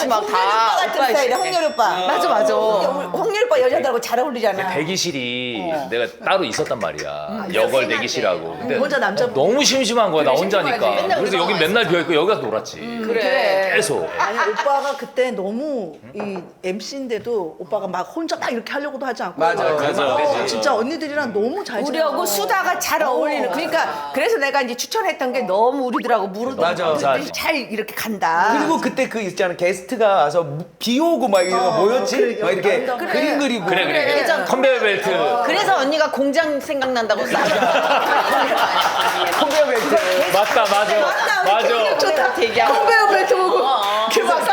막다 같은 스타일이야 홍렬 오빠. 맞아. 홍렬 오빠 여자들하고 잘 어울리잖아. 대기실이 내가 따로 있었단 말이야. 여걸 대기실하고. 근데 혼자 남자 너무 심심한 거야. 나 혼자니까. 심심하지. 맨날 그래서 여기 맨날 비어있고 여기 가서 놀았지. 그래. 계속. 아니 오빠가 그때 너무 이 MC인데도 오빠가 막 혼자 막 이렇게 하려고도 하지 않고 맞아. 진짜 언니들이랑 너무 잘 우리하고 수다가 잘 어울리는. 그러니까 그래서 내가 이제 추천했던 게 너무 우리들하고 무르도 맞아. 잘 이렇게 간다. 그리고 그때 그 있잖아 게스트가 와서 비 오고 막 이런 거 뭐였지? 막 이렇게 그림 그리고. 그래. 컨베이어 벨트. 그래서 언니가 공장 생각난다고 컴베어 벨트. 맞아. 좋다. 되게하고. 홍배우 벨트 보고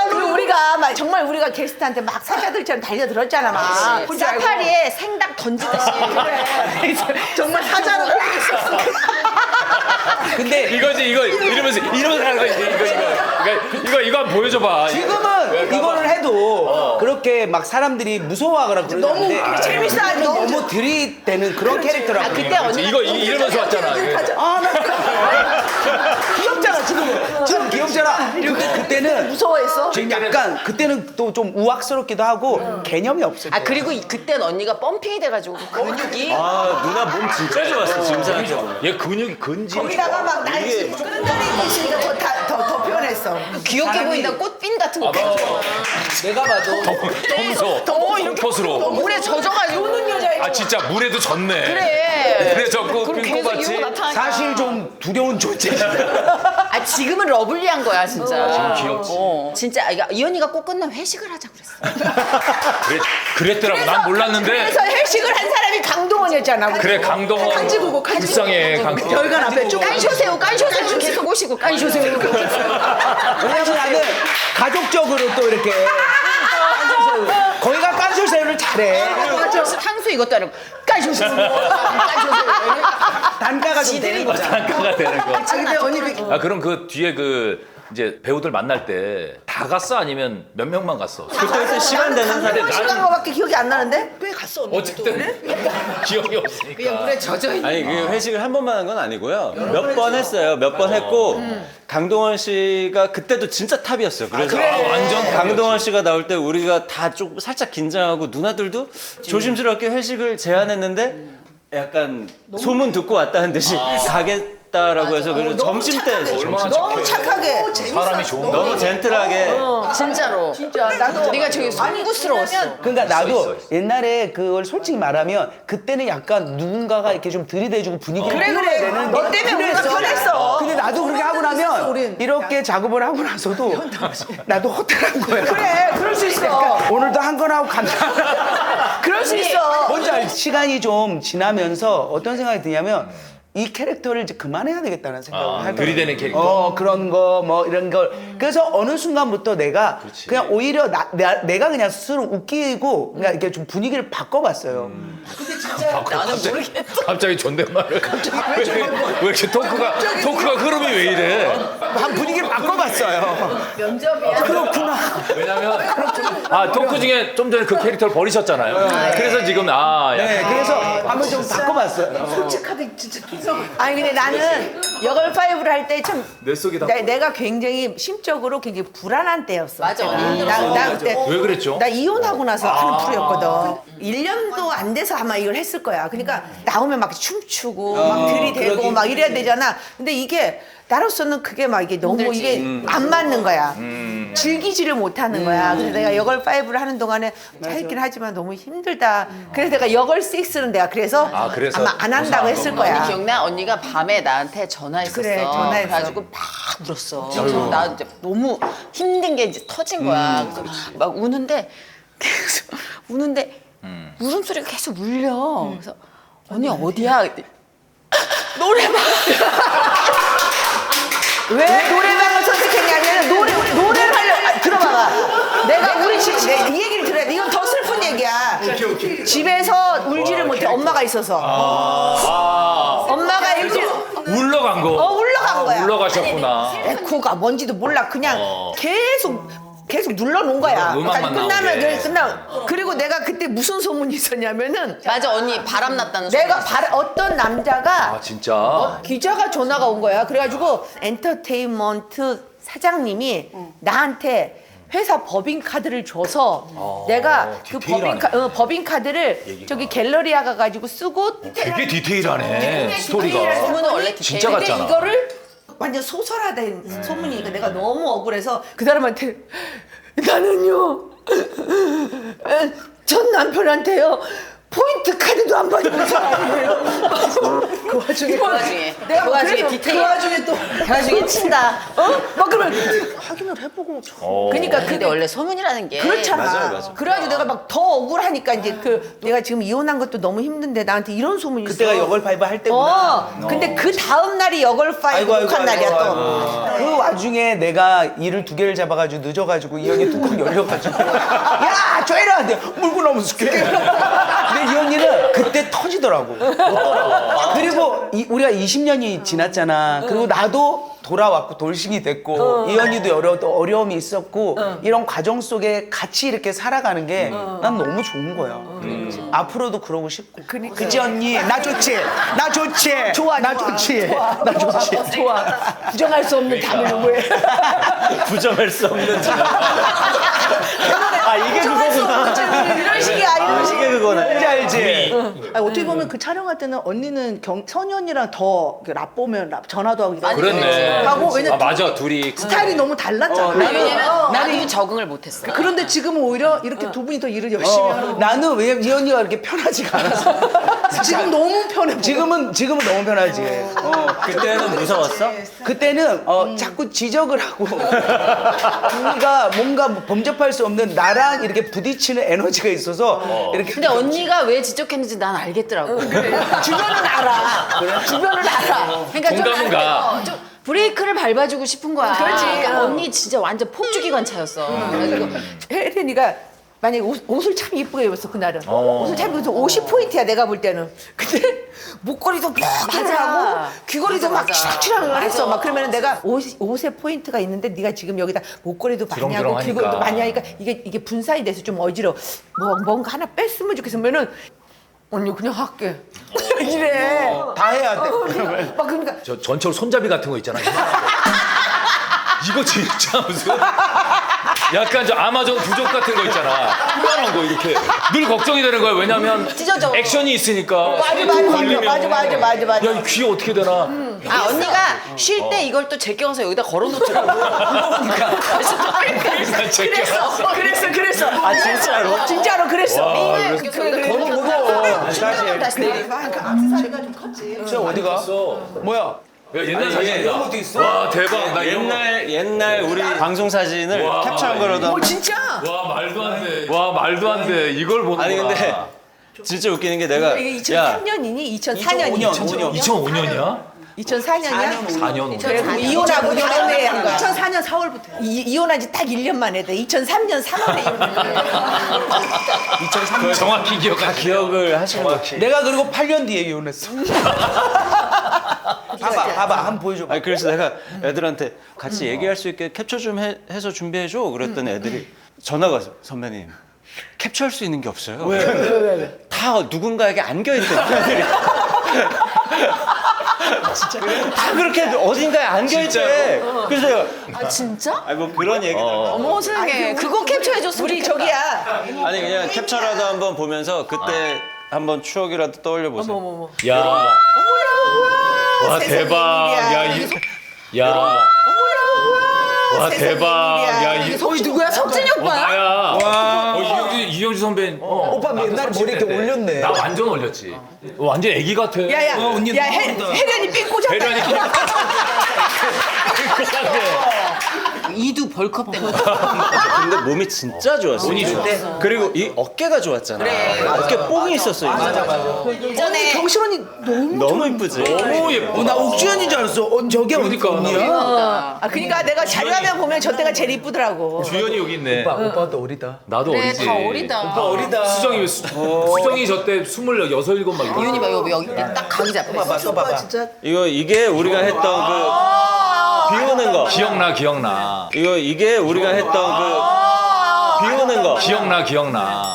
그리고 우리가 막 정말 우리가 게스트한테 막 사자들처럼 달려들었잖아 막. 혼자 알고. 사파리에 생닭 던지듯이. 정말 사자로 했었어. 근데 이거지 이거 이러면서 하는 거야. 이거 한번 보여줘봐. 지금은 이거를 해도 그렇게 막 사람들이 무서워하거나 그러는데 너무 재밌어, 너무 들이대는 그런 캐릭터라고. 그때 언니가 이거 이러면서 왔잖아. 귀엽잖아 지금 귀엽잖아. 근데 그때는 무서워했어? 지금 약간 그때는 또 좀 우악스럽기도 하고 개념이 없어. 그리고 그땐 언니가 펌핑이 돼가지고 그 근육이 누나 몸 진짜 좋았어 지금 생각해보면. 얘 근육이 근질이 거기다가 막 날씨 끄는 날이 있으니까 더 표현했어. 귀엽게 보인다 꽃핀 같은 거. 내가 봐도 점소 콩포스로. 물에 젖어가지고 노는 여자애. 진짜 물에도 졌네. 그래. 물에 젖고 그럼 핀 계속 거 이러고 같이. 나타나니까. 사실 좀 두려운 존재. 지금은 러블리한 거야 진짜. 지금 귀엽지. 진짜 이 언니가 꼭 끝나면 회식을 하자 그랬어. 그랬더라고. 난 몰랐는데. 그래서 회식을 한 사람이 강동원이었잖아. 그래 강동원. 간지구고, 불쌍해 강동원. 별관 앞에 쭉 깐쇼새우 계속 모시고 깐쇼새우. 왜냐면 나는 가족적으로 또 이렇게 깐쇼새우. 거기가 깐쇼새우를 잘해. 탕수 이것도 아니고 깐쇼새우. 단가가 좀 되는 거잖아. 단가가 되는 거. 근데 언니 그럼 그 뒤에 이제 배우들 만날 때 다 갔어 아니면 몇 명만 갔어? 그때 시간 되는 사람들 시간 거밖에 기억이 안 나는데? 꽤 갔어 언니. 어쨌든 기억이 없으니까. 그냥 물에 젖어 있는. 아니 그 회식을 한 번만 한 건 아니고요. 몇 번 했어요. 몇 번 했고 강동원 씨가 그때도 진짜 탑이었어요. 그래서 완전 강동원 씨가 나올 때 우리가 다 좀 살짝 긴장하고 누나들도 조심스럽게 회식을 제안했는데 약간 소문 듣고 왔다는 듯이 가겠다고 있다라고 해서 그래서 점심 때 얼마나 너무 착하게. 사람이 좋은 거. 너무 젠틀하게 진짜로. 진짜 나도 네가 저기 송구스러웠어. 그러니까 나도 있어. 옛날에 그걸 솔직히 말하면 그때는 약간 누군가가 이렇게 좀 들이대주고 분위기를 그래, 띄워야 그래. 되는 너 때문에 우리가 그랬어. 편했어. 근데 나도 그렇게 하고 나면 우린. 이렇게 작업을 하고 나서도 나도 허탈한 거야. 그래, 그럴 수 있어. 그러니까 오늘도 한 건 하고 간다. 그럴 수 있어. 뭔지 알지? 시간이 좀 지나면서 어떤 생각이 드냐면 이 캐릭터를 이제 그만해야 되겠다는 생각을 하더라고요. 들이대는 캐릭터. 그런 거 뭐 이런 걸 그래서 어느 순간부터 내가 그냥 오히려 내가 그냥 스스로 웃기고 그냥 이렇게 좀 분위기를 바꿔봤어요. 나는 모르겠어. 갑자기 존댓말을. 왜 이렇게 토크가 흐름이 왜 이래? 한 분위기를 바꿔봤어요. 면접이야. 그렇구나. 왜냐면 토크 중에 좀 전에 그 캐릭터를 버리셨잖아요. 그래서 지금 네, 그래서 한번 좀 바꿔봤어요. 솔직하게 진짜 아니 근데 나는 여걸 파이브를 할 때 참 내 속이 다. 내가 굉장히 심적으로 굉장히 불안한 때였어. 맞아, 그때가. 힘들었어. 나 그때 왜 그랬죠? 나 이혼하고 나서 하는 프로였거든. 1년도 안 돼서 아마 이걸 했을 거야. 그러니까 나오면 막 춤추고 막 들이대고 그러긴 막 이래야 되잖아. 근데 이게 나로서는 그게 막 이게 너무 힘들지. 이게 안 맞는 거야. 즐기지를 못하는 거야. 그래서 내가 여걸 5를 하는 동안에 재밌긴 하지만 너무 힘들다. 그래서 내가 여걸 6는 내가 그래서, 그래서 아마 안 한다고 했을 언니 거야. 기억나? 언니가 밤에 나한테 전화했었어. 그래, 전화했어. 그래가지고 막 울었어. 그래서 나 이제 너무 힘든 게 이제 터진 거야. 그래서 막 우는데 계속 우는데 울음소리가 계속 울려. 그래서 언니 어디야? 그랬더니 노래방. 왜 노래방을 선택했냐면 노래를 하려 들어봐봐. 내가 우리 집 이 얘기를 들어야 돼. 이건 더 슬픈 얘기야. 집에서 울지를 못해. 엄마가 있어서. 엄마가 울지. 울러간 거. 울러간 거야. 울러가셨구나. 에코가 뭔지도 몰라. 그냥 계속 눌러놓은 거야. 음악만 끝나면 나오게. 그리고 내가 그때 무슨 소문이 있었냐면은 맞아 언니 바람 났다는 소리. 내가 어떤 남자가 진짜. 기자가 전화가 온 거야. 그래가지고 엔터테인먼트 사장님이 나한테 회사 법인 카드를 줘서 내가 그 디테일하네. 법인 카드를 저기 갤러리아 가가지고 쓰고 되게 디테일하네 스토리가. 소문은 원래 진짜 근데 같잖아. 이거를 완전 소설화된 소문이니까 내가 너무 억울해서 그 사람한테 나는요 전 남편한테요 포인트 카드도 안 받은 사람이에요. 그 와중에 내가 그 와중에 그래서 디테일. 그 와중에 또 그 와중에 친다. 막 그러면 확인을 해보고 그러니까 근데 원래 소문이라는 게 그렇잖아. 맞아요. 그래가지고 내가 막 더 억울하니까 이제 내가 지금 이혼한 것도 너무 힘든데 나한테 이런 소문이 있어. 그때가 여걸 파이브 할 때구나. 근데 그 다음 날이 여걸 파이브 녹화 날이야 또. 그 와중에 내가 일을 2개를 잡아가지고 늦어가지고 이 언니 뚜껑 열려가지고 야 저희라 물고 넘어서 근데 이 언니는 그때 터지더라고. 그리고 우리가 20년이 지났잖아. 그리고 나도 돌아왔고 돌싱이 됐고 이 언니도 여러 또 어려움이 있었고 이런 과정 속에 같이 이렇게 살아가는 게 난 너무 좋은 거야. 앞으로도 그러고 싶고. 그치 언니? 나 좋지? 나 좋지? 좋아, 나 좋아. 좋지? 나 좋지? 좋아. 부정할 수 없는 담을 왜? 부정할 수 없는 이게 그거구나. 이런 식이야 이런 식. 이게 그거네. 뭔지 알지? 아니, 어떻게 보면 그 촬영할 때는 언니는 선희 언니랑 더 라보면 전화도 하고 이러고 그렇네. 하고 왜냐면 맞아 둘이. 스타일이 너무 달랐잖아. 왜냐면 나도 적응을 못했어. 그런데 지금은 오히려 이렇게 두 분이 더 일을 열심히 하는 나는 왜냐면 이 언니가 이렇게 편하지가 않아서 지금 너무 편해. 지금은 너무 편하지. 그때는 무서웠어? 그때는 자꾸 지적을 하고 우리가 뭔가 범접할 수 없는 나랑 이렇게 부딪히는 에너지가 있어서 이렇게 근데 언니가 왜 지적했는지 난 알겠더라고. 주변은 알아. 주변은 알아. 그러니까 공감은 가. 좀 브레이크를 밟아주고 싶은 거야. 그렇지. 그러니까 언니 진짜 완전 폭주기관차였어. 그래가지고 혜린이가 만약에 옷을 참 이쁘게 입었어 그날은. 옷을 참 입어서 50포인트야 내가 볼 때는. 근데 목걸이도 막 하고 귀걸이도 막 칠칠하게 했어. 막 그러면 내가 옷에 포인트가 있는데 네가 지금 여기다 목걸이도 많이 하고 지렁지렁하니까. 귀걸이도 많이 하니까 이게 분산이 돼서 좀 어지러워. 뭔가 하나 뺐으면 좋겠으면은 언니 그냥 할게. 이래. 다 해야 돼. 막 그러니까 저 전철 손잡이 같은 거 있잖아. 이거 진짜 무슨 약간 저 아마존 부족 같은 거 있잖아. 조그만한 거 이렇게 늘 걱정이 되는 거야. 왜냐면 찢어져. 액션이 있으니까 맞아. 야, 이 귀 어떻게 되나? 아 언니가 쉴 때 이걸 또 제껴서 여기다 걸어놓더라고. 그랬어. 아 진짜로? 진짜로 그랬어. 사실. 다시 내리. 제가 좀 컸지. 저 어디가? 뭐야? 야, 옛날 아니, 사진이다. 이런 것도 있어? 와, 대박. 나 이런 거. 옛날 우리 방송 사진을 와, 캡처한 거라도 진짜? 와, 말도 안 돼. 와, 말도 안 돼. 이걸 보는 아니 거야. 근데 진짜 웃기는 게 내가 이게 야 2003년이니? 2004년이니? 2005년이야? 2004년이야? 4년. 그래, 이혼하고 다음에 한 거야. 2004년 4월부터. 이혼한 지 딱 1년 만에 돼. 2003년 3월에 이혼한 거야. 2003년. 정확히 기억하 기억을 하시는 거. 내가 그리고 8년 뒤에 이혼했어. 봐봐, 한번 보여줘. 아니 그래서 내가 애들한테 같이 얘기할 수 있게 캡처 좀 해서 준비해 줘. 그랬더니 애들이 전화가 왔어. 선배님 캡처할 수 있는 게 없어요. 왜? 다 누군가에게 안겨 있대. 애들이. 다 그렇게 어딘가에 안겨 있대. 그래서 내가 아 진짜? 아니 뭐 그런 얘기. 어머 세상에. 그거 캡처해줬으면 우리 좋겠다. 저기야. 아니 그냥 캡처라도 한번 보면서 그때 한번 추억이라도 떠올려 보세요. 야. 와, 세상에 대박. 일이야. 야, 이. 야. 와, 세상에 대박. 일이야. 야, 이. 누구야? 석진이 오빠야? 나야. 이영주 선배. 오빠 옛날에 머리 이렇게 올렸네. 나 완전 올렸지. 완전 애기 같아. 야야. 언니 야 너무 혜련이 삥 꽂았다. 혜련이 이두 벌컥 된 거. 근데 몸이 진짜 좋았어. 몸이 좋았어. 그리고 이 어깨가 좋았잖아. 어깨 뽕이 있었어. 맞아. 전에 경실 언니 너무 이쁘지. 너무 예뻐. 나 옥주현인 줄 알았어. 저게 그러니까. 언니야? 그러니까 내가 자료화면 보면 저 때가 제일 이쁘더라고. 주연이 여기 있네. 오빠도 어리다. 나도 그래 어리지. 다 어리다. 어리다. 수정이 저 때 26, 7 막 이러고. 이윤이 봐 여기 딱 각이 잡혀 있어. 봐봐, 또 봐봐. 진짜 이게 우리가 했던 그 비 오는 거. 기억나. 이게 우리가 했던 그 비 오는 거. 기억나.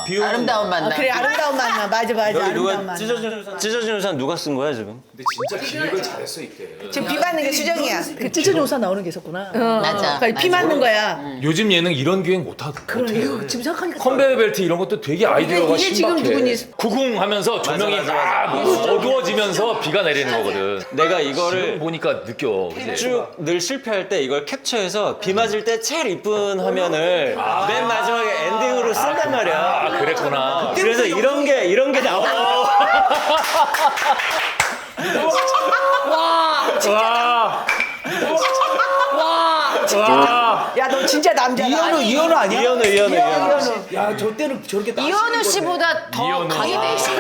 비 오는 아름다운 만남. 그래 아름다운 만남. 맞아. 여기 아름다운 누가 만남. 찢어주는 사람 누가 쓴 거야 지금? 근데 진짜 기획을 잘했어 이때. 지금 비 맞는 게 수정이야. 그 찢어조사 나오는 게 있었구나. 맞아. 그러니까 비 맞는 거야. 요즘 예능 이런 기획 못하더라. 그러네요. 지금 생각하니까 컨베이어 벨트 이런 것도 되게 아이디어가 이게 지금 신박해. 누구니? 구궁하면서 조명이 맞아. 막 어두워지면서 비가 내리는 거거든. 내가 지금 이거를 보니까 느껴. 그치? 쭉 늘 실패할 때 이걸 캡처해서 비 맞을 때 제일 이쁜 화면을 맨 마지막에 엔딩으로 쓴단 말이야. 아, 그랬구나. 그래서 이런 게 나와. 와. 야 너 진짜 남자다. 이현우 아니야? 이현우. 야, 저 때는 저렇게 딱 이현우 씨보다 더 각이 돼 있어.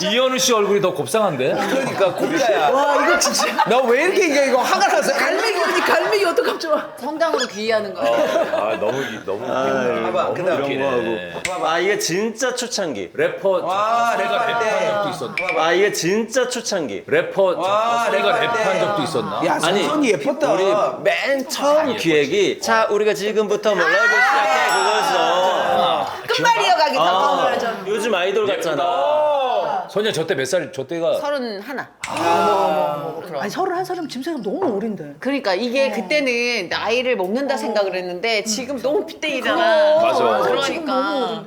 이현우 씨 얼굴이 더 곱상한데? 그러니까 곱자야. 와 이거 진짜 나 왜 이렇게 이거 화가 나서 갈매기 어떡하지 마. 성당으로 귀의하는 거야. 아, 너무 봐봐, 그다음 웃기네. 아 이게 진짜 초창기. 래퍼 와, 소리가 랩할 때. 랩한 적도 있었나? 아 이게 진짜 초창기. 래퍼 와, 소리가 랩할 때. 랩한 적도 있었나? 야, 아니, 선선이 예뻤다. 우리 맨 처음 기획이 자 우리가 지금부터 뭐 랩을 시작해 그거였어. 끝말 이어가기 더. 요즘 아이돌 같잖아. 소녀 저 때 몇 살? 저 때가 31. 아니 31살이면 지금 생각하면 너무 어린데. 그러니까 이게 그때는 나이를 먹는다 생각을 했는데 지금 너무 핏대이잖아. 맞아. 그러니까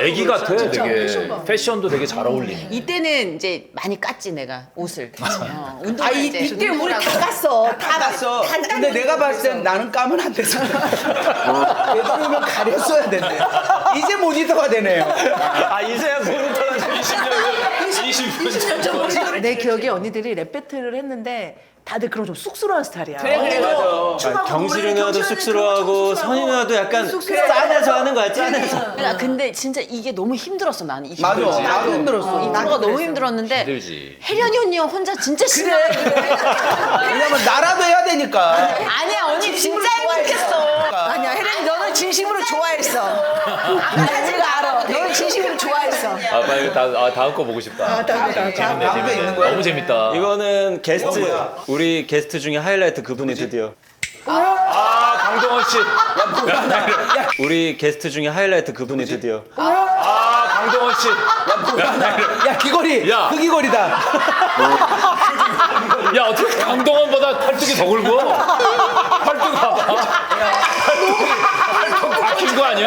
애기 같아 되게. 패션도 되게 잘 어울리네. 이때는 이제 많이 깠지 내가 옷을. 운동할 때. 이때 우리 다 갔어. 다 갔어. 근데 내가 봤을 땐 나는 까면 안 되잖아. 되도록이면 가렸어야 된대. 이제 모니터가 되네요. 아 이제야 모니터가 20분 전. 내 기억에 언니들이 랩 배틀을 했는데 다들 그런 좀 쑥스러운 스타일이야. 경실이 누나도 쑥스러워하고 선희 누나도 약간 짠해서 하는 거야 짠해서. 근데 진짜 이게 너무 힘들었어 나는. 이 맞아. 힘들지. 나도 힘들었어. 인트로가 너무 힘들었는데 힘들지. 혜련이 언니 혼자 진짜 신나게 왜냐면 나라도 해야 되니까. 아니야 언니 진짜 행복했어. 아니야 혜련이 너는 진심으로 좋아했어. 우리가 알아. 너는 진심으로 좋아했어. 아 빨리 다음 거 보고 싶다. 다음에 있는 거야? 너무 재밌다. 이거는 게스트 우리 게스트 중에 하이라이트 그분이 드디어 아 강동원 씨. 우리 게스트 중에 하이라이트 그분이 드디어 아 강동원 씨. 야, 귀걸이. 야. 그 귀걸이다. 야 어떻게 강동원보다 팔뚝이 더 굵어? 팔뚝 봐봐. 팔뚝 박힌 거 아니야?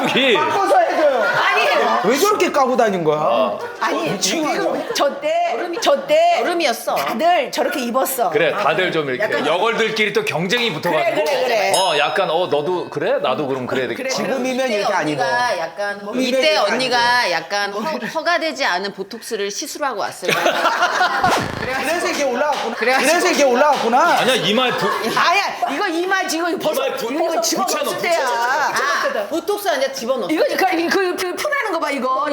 깍두기. 바꿔서 해줘요. 아니 왜 저렇게 까고 다닌 거야? 아니 지금 저때 여름이었어. 다들 저렇게 입었어. 그래 다들 좀 이렇게 여걸들끼리 또 경쟁이 붙어가지고 그래. 약간 너도 그래 나도 그럼 그래 지금이면 이렇게 안 입어. 언니가 약간 이때 언니가 약간 허가되지 않은 보톡스를 시술하고 왔어요. 그래서 이게 올라갔구나. 그래서 이게 올라갔구나. 아니야 이마에 아야 이거 이마 지금 벌써 이마에 이거 집어넣었을 붙여넣어, 때야. 아, 보톡스 아니라 집어넣어. 이거 푸나는 거 봐 이거.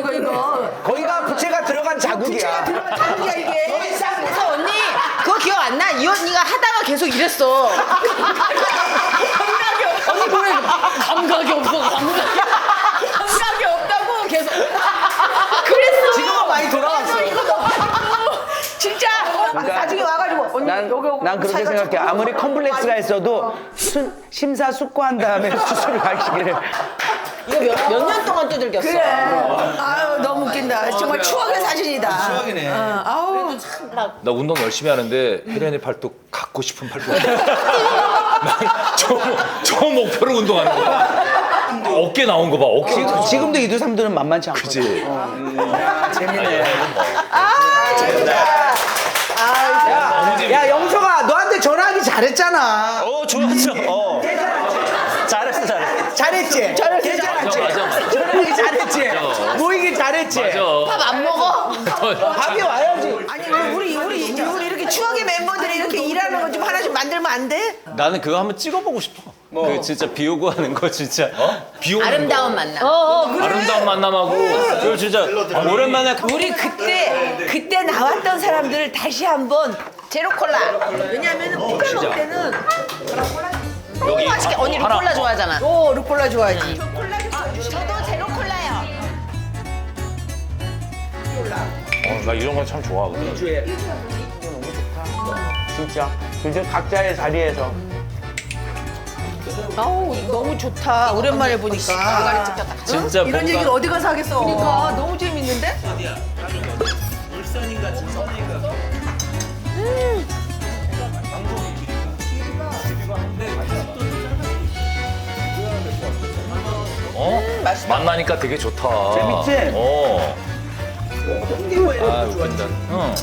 거기가 부채가 들어간 자국이야. 자국이야 이게. 그래서 언니 그거 기억 안 나? 이 언니가 하다가 계속 이랬어. 언니 뭐래? 감각이 없어. 감각이 없다고 계속. 그랬어. 지금은 많이 돌아왔어. 이거 너무 진짜 나중에 와가지고 언니 난 그렇게 생각해. 아무리 컴플렉스가 있어도 심사숙고한 다음에 수술을 하시기를. 이거 몇 년 동안 두들겼어. 그래. 아유 너무 웃긴다. 정말 추억의 사진이다. 추억이네. 아우. 나 운동 열심히 하는데 혜련이 팔뚝 갖고 싶은 팔뚝. 저 목표로 운동하는 거야. 어깨 나온 거 봐. 어깨. 지금도 이두 삼두는 만만치 않거든. 그치. 재밌네. 재밌다. 야 영석아, 너한테 전화하기 잘했잖아. 좋았죠. 잘했지. 괜찮았지? 맞아. 전화하기 잘했지? 맞아. 모이기 잘했지? 맞아. 밥 안 먹어? 밥이 와야지. 아니 우리 이렇게 추억의 멤버들이 이렇게 일하는 거 좀 하나씩 만들면 안 돼? 나는 그거 한번 찍어보고 싶어. 그 진짜 비 오고 하는 거 진짜. 비 오는 아름다운 거. 만남. 아름다운 만남하고 그거 진짜 오랜만에 우리 그때 나왔던 사람들을 다시 한번 제로 콜라. 왜냐면은 콜라 먹을 때는 너무 맛있게. 언니 루꼴라 좋아하잖아. 루꼴라 좋아하지. 저도 제로 콜라요. 나 이런 건 참 좋아하거든. 진짜 각자의 자리에서. 아우 너무 좋다. 오랜만에 보니까. 진짜 이런 뭔가 얘기를 어디 가서 하겠어. 그러니까 너무 재밌는데? 만나니까 되게 좋다. 재밌지? 아 웃긴다. 응.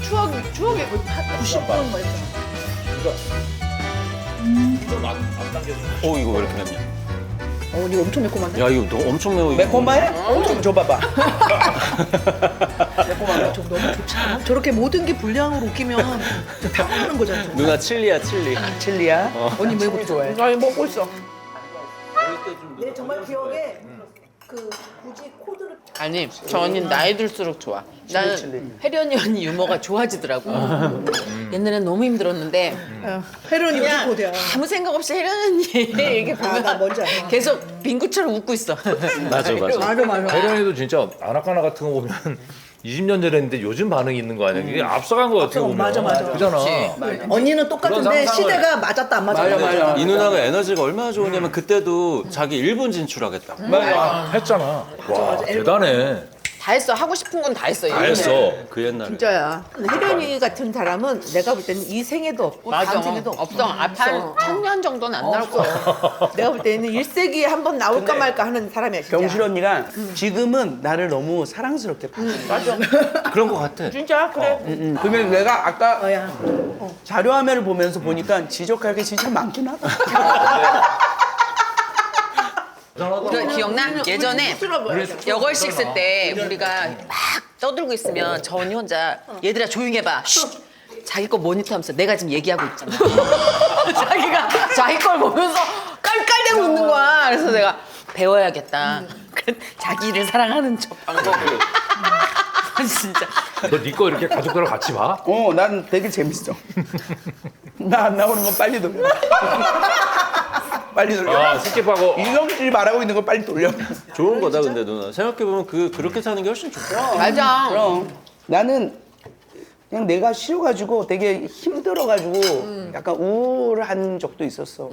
추억의 90번 뭐 했잖아. 이거 왜 이렇게 맵냐? 이거 엄청 매콤한데? 야 이거 너 엄청 매워. 이거. 매콤해? 좀 줘봐봐. 너무 좋지 않아? 저렇게 모든 게 불량으로 웃기면 다 먹는 거잖아. 누나 칠리야 칠리. 칠리야? 언니 왜 좋아해? 아니 먹고 있어. 내 정말 기억에 그 굳이 코드를 아니 저 언니는 나이 들수록 좋아. 나는 혜련이 언니 유머가 좋아지더라고. 옛날엔 너무 힘들었는데 혜련이 무슨 코드야? 아무 생각 없이 혜련 언니 이렇게 보면 나 뭔지 알아. 계속 빙구처럼 웃고 있어. 맞아. 맞아. 혜련이도 진짜 아나까나 같은 거 보면 20년 전에 했는데 요즘 반응이 있는 거 아니야? 이게 앞서간 거 어떻게 보면. 맞아. 그잖아. 언니는 똑같은데 그런 상상을- 시대가 맞았다 안 맞았다. 이 누나가 에너지가 얼마나 좋으냐면 그때도 자기 일본 진출하겠다. 했잖아. 와 대단해. 다 했어. 하고 싶은 건 다 했어. 다 했어. 그 옛날에. 진짜야. 혜련이 같은 사람은 내가 볼 때는 이 생에도 없고 맞아. 다음 생에도 없어. 앞에 한 1000년 정도는 안 나올 거야. 내가 볼 때는 1세기에 한 번 나올까 말까 하는 사람이야 진짜. 경실 언니가 지금은 나를 너무 사랑스럽게 봐. 맞아. 그런 거 같아. 진짜 그래. 그러면 내가 아까 야. 자료화면을 보면서 보니까 지적할 게 진짜 많긴 하다. 그 기억나? 예전에 여걸식 쓸 때 우리가 막 떠들고 있으면 저 언니 혼자 얘들아 조용히 해봐. 쉿. 자기 거 모니터하면서 내가 지금 얘기하고 있잖아. 자기가 자기 걸 보면서 깔깔대고 웃는 거야. 그래서 내가 배워야겠다. 자기를 사랑하는 척 방법을. 진짜. 너 네 거 이렇게 가족들하고 같이 봐? 난 되게 재밌어. 나 안 나오는 건 빨리 돌려. 빨리 돌려. 스킵하고. 이성질이 말하고 있는 거 빨리 돌려. 좋은 거다 근데 누나. 생각해보면 그렇게 사는 게 훨씬 좋다. 맞아. 그럼 나는 그냥 내가 싫어가지고 되게 힘들어가지고 약간 우울한 적도 있었어.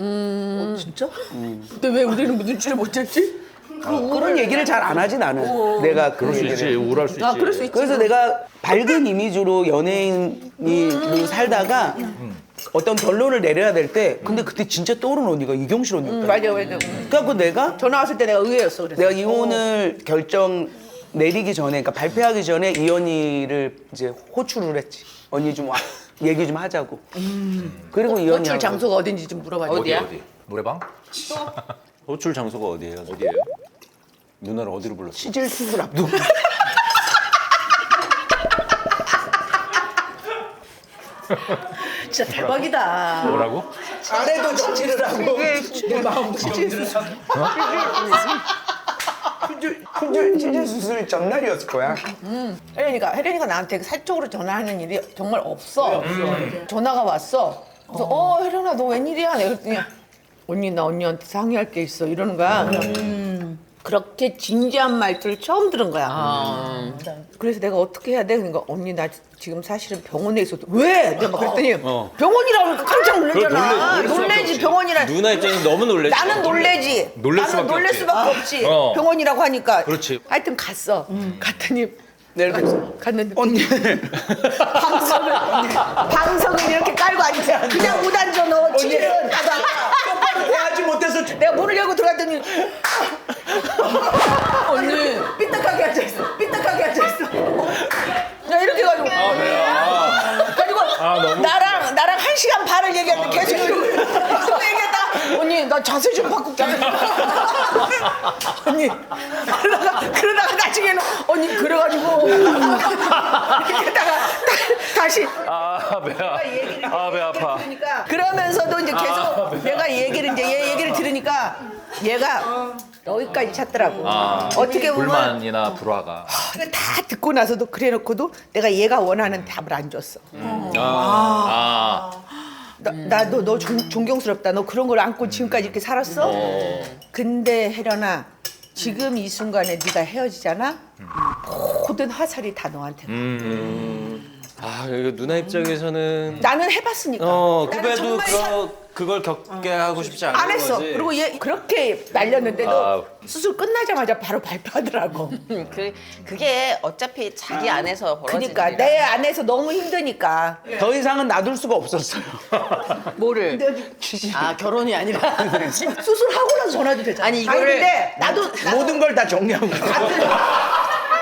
진짜? 근데 왜 우리는 눈치를 못 챘지? 그런 얘기를 잘 안 하지 나는. 내가 그런 그럴 수 있지. 얘기를. 우울할 수 있지. 그럴 수 있지. 그래서 내가 밝은 이미지로 연예인으로 살다가 어떤 결론을 내려야 될 때 근데 그때 진짜 떠오른 언니가 이경실 언니였다. 맞아. 그래갖고 내가 전화 왔을 때 내가 의외였어. 그래서. 내가 이혼을 결정 내리기 전에, 그러니까 발표하기 전에 이 언니를 이제 호출을 했지. 언니 좀 와, 얘기 좀 하자고. 그리고 이 언니 호출 장소가 어딘지 좀 물어봐. 어디야? 어디? 노래방? 호출 장소가 어디예요? 어디예요? 누나를 어디로 불렀어? 시질 수술 앞두고. 진짜 대박이다. 뭐라고? 아래도 정지를 하고 내 마음도 정지를 하고. 시질 수술 전날이었을 거야. 혜련이가 나한테 사적으로 전화하는 일이 정말 없어. 전화가 왔어. 그래서 혜련아 너 웬일이야? 내가 그랬더니 언니 나 언니한테 상의할 게 있어 이러는 거야. 그렇게 진지한 말투를 처음 들은 거야. 그래서 내가 어떻게 해야 돼? 그러니까 언니 나 지금 사실은 병원에 있어도 왜? 내가 막 그랬더니 병원이라고 하니까 깜짝 놀랐잖아. 놀래지 병원이라. 누나 입장에서 너무 놀랬어. 나는 놀래지. 놀랄 나는 놀랄 수밖에 수밖에 없지. 어. 병원이라고 하니까. 그렇지. 하여튼 갔어. 갔더니 내가 갔는데 언니. 방석을 이렇게 깔고 앉아. 그냥 무단조 넣어. 치료는 가다가 대하지 못해서 내가 문을 열고 들어갔더니 언니 삐딱하게 앉아있어. 삐딱하게 앉아있어. 나 이렇게 가지고 그리고 나랑 1시간 반을 얘기했는데 계속 이러고 얘기했다가 언니 나 자세 좀 바꿀게. 언니 그러다가 나중에는 언니 그래가지고 이렇게다가 다시 배 아파. 그러니까 그러면서도 이제 계속 내가 얘기를 이제 얘 얘기를 들으니까 얘가 여기까지 찾더라고. 어떻게 보면 불만이나 불화가. 그걸 다 듣고 나서도 그래놓고도 내가 얘가 원하는 답을 안 줬어. 너 존경스럽다. 너 그런 걸 안고 지금까지 이렇게 살았어? 근데 혜련아 지금 이 순간에 네가 헤어지잖아? 모든 화살이 다 너한테 가. 아, 이거 누나 입장에서는 나는 해봤으니까. 나는 후배도 정말 그걸 겪게 하고 싶지 않은 안 했어. 거지. 그리고 얘 그렇게 말렸는데도 수술 끝나자마자 바로 발표하더라고. 그게 어차피 자기 안에서 벌어지는 그러니까 일이라. 내 안에서 너무 힘드니까. 더 이상은 놔둘 수가 없었어요. 뭐를? 아 결혼이 아니라 수술하고 나서 전화도 되잖아. 아니 아니 이거를 근데 나도 모든 걸 다 정리하고.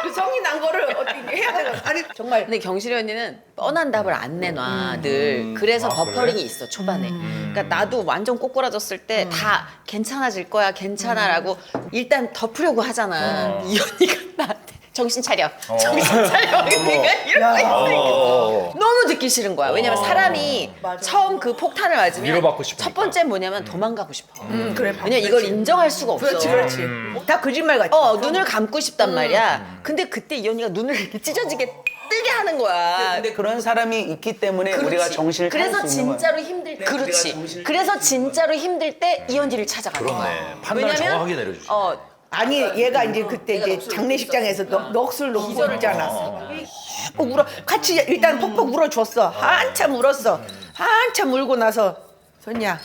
그 성이 난 거를 어떻게 해야 되나? 아니 정말 근데 경실이 언니는 뻔한 답을 안 내놔 늘. 그래서 버퍼링이 있어 초반에. 그러니까 나도 완전 꼬꾸라졌을 때 다 괜찮아질 거야 괜찮아라고 일단 덮으려고 하잖아. 이 언니가 나한테 정신 차려 정신 차려 그러니까 이러고 있으니까 너무 듣기 싫은 거야. 왜냐면 사람이 처음 그 폭탄을 맞으면 위로받고 싶으니까. 첫 번째 뭐냐면 도망가고 싶어. 그래. 왜냐면 이걸 인정할 수가 없어. 그렇지. 다 거짓말 같지. 눈을 감고 싶단 말이야. 근데 그때 이 언니가 눈을 이렇게 찢어지게 뜨게 하는 거야. 근데 그런 사람이 있기 때문에 우리가 정신을 차릴 그래서 수 있는 거야. 진짜로 힘들 때 그렇지. 그래서 진짜로 힘들 때 이 언니를 찾아가는 거야. 그러네. 판단을 정확하게 내려주시. 아니 얘가 이제 그때 이제 장례식장에서 넋을 놓고 있잖아. 꼭 울어. 같이 일단 퍽퍽 울어줬어. 한참 울었어. 한참 울고 나서 선이야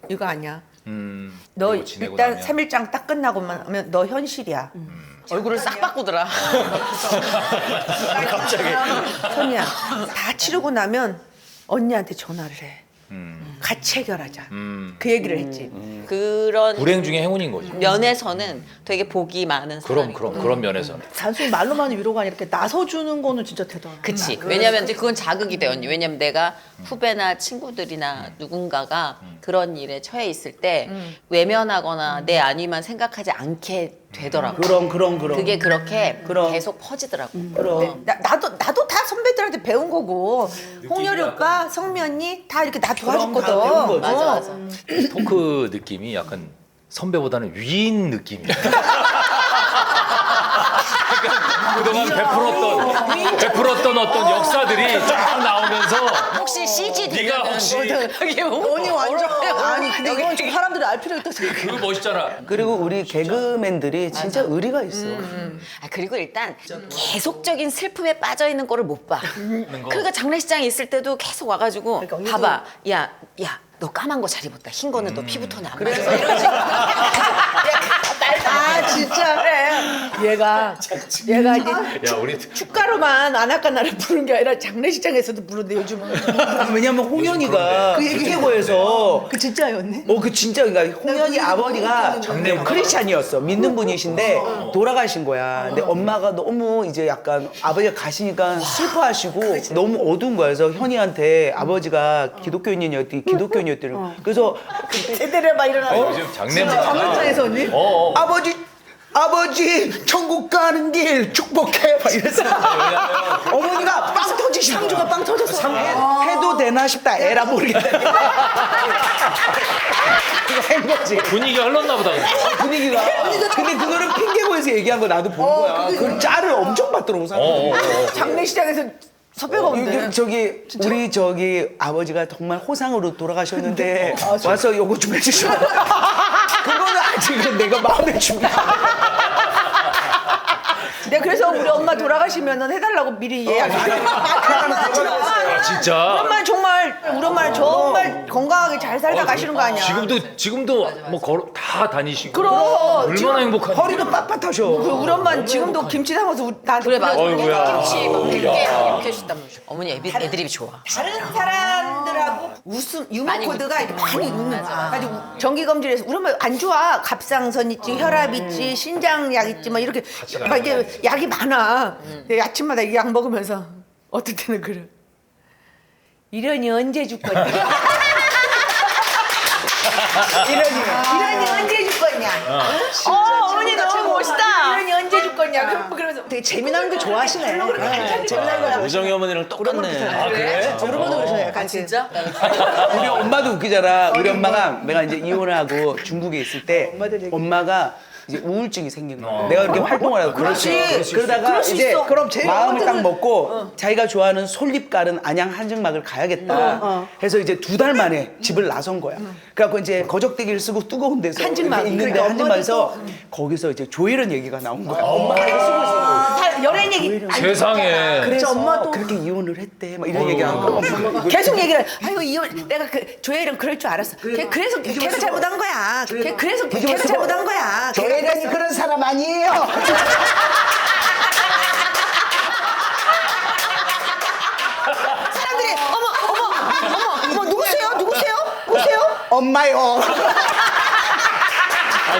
이거 아니야. 너 이거 지내고 일단 나면. 3일장 딱 끝나고만 하면 너 현실이야. 얼굴을 싹 바꾸더라. 갑자기. 선이야 다 치르고 나면 언니한테 전화를 해. 같이 해결하자. 그 얘기를 했지. 그런 불행 중에 행운인 거지. 면에서는 되게 복이 많은 그럼 사람이고. 그런 면에서는. 단순히 말로만 위로가 아니라 이렇게 나서주는 거는 진짜 대단하다. 그치. 왜냐면 이제 그건 자극이 돼, 언니. 왜냐면 내가 후배나 친구들이나 누군가가 그런 일에 처해 있을 때 외면하거나 내 안위만 생각하지 않게 되더라고. 그럼. 그게 그렇게 그럼. 계속 퍼지더라고. 그럼. 나도 다 선배들한테 배운 거고 홍열이 오빠, 성미 언니 다 이렇게 나 도와줬거든. 다 배운 거지. 맞아. 토크 느낌이 약간 선배보다는 위인 느낌이야. 그동안 베풀었던 어떤 역사들이 쫙 나오면서 혹시 CG 네가 되면은 혹시 이게 언니 완전 아니 근데 여기 이건 좀 사람들이 알 필요 있다 생각해. 그거 멋있잖아. 그리고 우리 개그맨들이 진짜 의리가 있어. 그리고 일단 계속적인 슬픔에 빠져 있는 거를 못 봐. 그러니까 장례식장에 있을 때도 계속 와가지고 봐봐, 야, 너 까만 거 잘 입었다. 흰 거는 너 피부톤이 안 맞아. 이러지. 아 진짜 그래. 얘가 이제 야 우리 축가로만 아나까나를 부른 게 아니라 장례식장에서도 부르는데 요즘은. 왜냐면 홍현이가 피케고에서 그 진짜였네. 그 진짜 그러니까 홍현이 아버지가 크리스찬이었어. 믿는 분이신데 돌아가신 거야. 근데 엄마가 너무 이제 약간 아버지가 가시니까 슬퍼하시고 너무 어두운 거야. 그래서 현이한테 아버지가 기독교인이었더니 그래서 애들에 막 일어나서. 요즘 장례만 장례장에서 언니. 아버지 천국 가는 길 축복해 막 이랬어. 어머니가 빵 터지시는 거야. 상주가 빵 터졌어. 해도 되나 싶다. 에라 모르겠다. 그거 한 거지. 분위기가 흘렀나 보다. 분위기가. 근데 그거를 핑계고에서 얘기한 거 나도 본 거야. 그 짤을 엄청 봤더라고 사람들이. 장례식장에서 섭외가 온대. 우리 아버지가 정말 호상으로 돌아가셨는데 와서 요거 좀 해주셔. 그거는 아직은 내가 마음의 준비. 내가 그래서 우리 엄마 돌아가시면은 해달라고 미리 예약했어. 아, 진짜. 우리 엄마 정말 건강하게 잘 살다 가시는 거 아니야. 지금도 뭐 다 다니시고. 그럼 얼마나 행복한. 허리도 빳빳하셔. 우리 엄마는 지금도 김치 담아서 나한테 그래 맞아. 어이구야. 김치 막 100개 이렇게 해준단 말이야. 어머니 애드립이 좋아. 다른 사람들하고 웃음 유머 코드가 이렇게 많이 있는 거야. 가지고 정기 검진에서 우리 엄마 안 좋아. 갑상선 있지, 혈압 있지, 신장약 있지, 막 이렇게 막 이게 약이 많아. 근데 아침마다 이 약 먹으면서 어떨 때는 그래. 이런이 언제 죽 거냐? 이런이 언제 죽 거냐? 어머니 너무 멋있다. 이런이 언제 죽 거냐? 그러면서 되게 재미난 거 좋아하시네. 재미난 거. 우정이 어머니랑 똑같네. 아 그래? 여러 번도 그러셔요. 약간 진짜? 우리 엄마도 웃기잖아. 우리 엄마가 내가 이제 이혼을 하고 중국에 있을 때 엄마가 이제 우울증이 생긴 거야. 내가 이렇게 활동을 하고 그러다가 이제 그럼 제 마음을 딱 먹고 자기가 좋아하는 솔잎 깔은 안양 한증막을 가야겠다 해서 이제 2달 만에 집을 나선 거야. 그래갖고 이제 거적대기를 쓰고 뜨거운 데서 한증막. 이렇게 있는데 그러니까 한증막에서 거기서 이제 조혜련 얘기가 나온 거야. 엄마가 이거 쓰고 있어. 연예인 얘기 세상에. 그래서 엄마도 그렇게 이혼을 했대. 막 이런 얘기하는 거야. 계속 얘기를 해. 아이고 이혼 내가 조혜련 그럴 줄 알았어. 그래서 걔가 잘못한 거야. 그래서 걔가 잘못한 거야. 조혜련이 그런 사람 아니에요. 사람들이 어머 누구세요? 엄마요. 아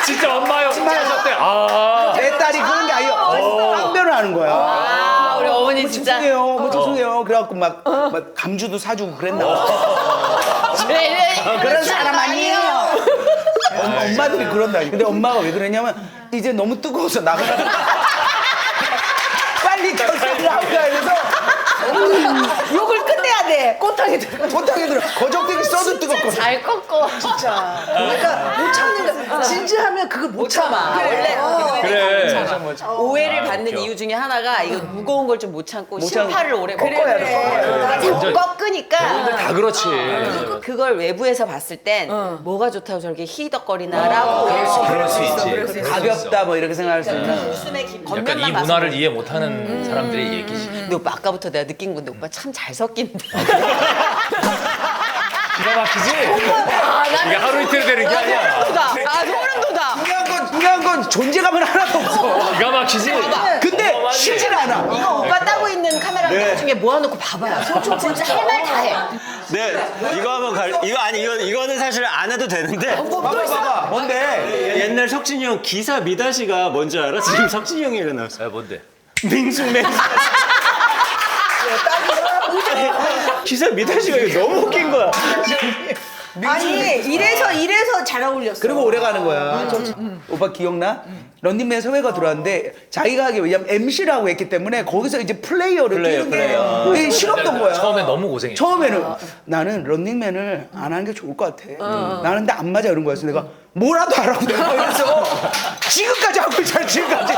진짜 엄마요. 하셨대. 아. 내 딸이 그런 게 아니에요. 항변을 하는 거야. 아, 우리 어머니 진짜. 죄송해요. 그래갖고 막 감주도 사주고 그랬나 봐. 그런 사람 아니에요. 엄마들이 그런다. 근데 엄마가 왜 그랬냐면 이제 너무 뜨거워서 나가라. 빨리 결혼을 하고 가야 욕을 끝내야 돼. 꽃하게 들어. 못하게 들어. 거적대기 써도 뜨겁고. 잘 꺾어. 진짜. 그러니까 못 참는 거. 진지하면 그거 못 참아. 원래 그래. 오해를 받는 이유 중에 하나가 이거 무거운 걸 좀 못 참고 심파를 오래 꺾어야 돼. 완전- 꺾으니까 다 그렇지. 그걸 외부에서 봤을 땐 뭐가 좋다고 저렇게 희덕거리나라고 그럴 수 있지. 가볍다 뭐 이렇게 생각할 수 있나. 웃음의 약간 겉면만 이 봐서. 문화를 이해 못하는 사람들의 얘기지. 근데 오빠 아까부터 내가 느낀 건데 오빠 참 잘 섞인다. 기가 막히지? 이게 하루 이틀 되는 게 아니야. 소름 돋아. 중요한 건 존재감은 하나도 없어. 기가 막히지? 근데 쉬질 않아. 이거 오빠 따고 있는 카메라 나중에 모아놓고 봐봐요. 소총 진짜 할 말 다 해. 네, 이거 한번 이거는 사실 안 해도 되는데. 봐봐. 뭔데? 옛날 석진이 형 기사 미다시가 뭔지 알아? 지금 석진이 형이 얘가 나왔어. 야 뭔데? 맹수. 기사 미다시가 이거 너무 웃긴 거야. 아니 이래서 잘 어울렸어. 그리고 오래 가는 거야. 오빠 기억나? 런닝맨 섭외가 들어왔는데 자기가 하기 왜냐면 MC라고 했기 때문에 거기서 이제 플레이어를 뛰는 게 그게 싫었던 거야. 처음에 너무 고생했어. 처음에는 나는 런닝맨을 안 하는 게 좋을 것 같아. 나는 근데 안 맞아 이런 거였어. 내가 뭐라도 하라고 내가 그래서 지금까지 하고 있잖아. 지금까지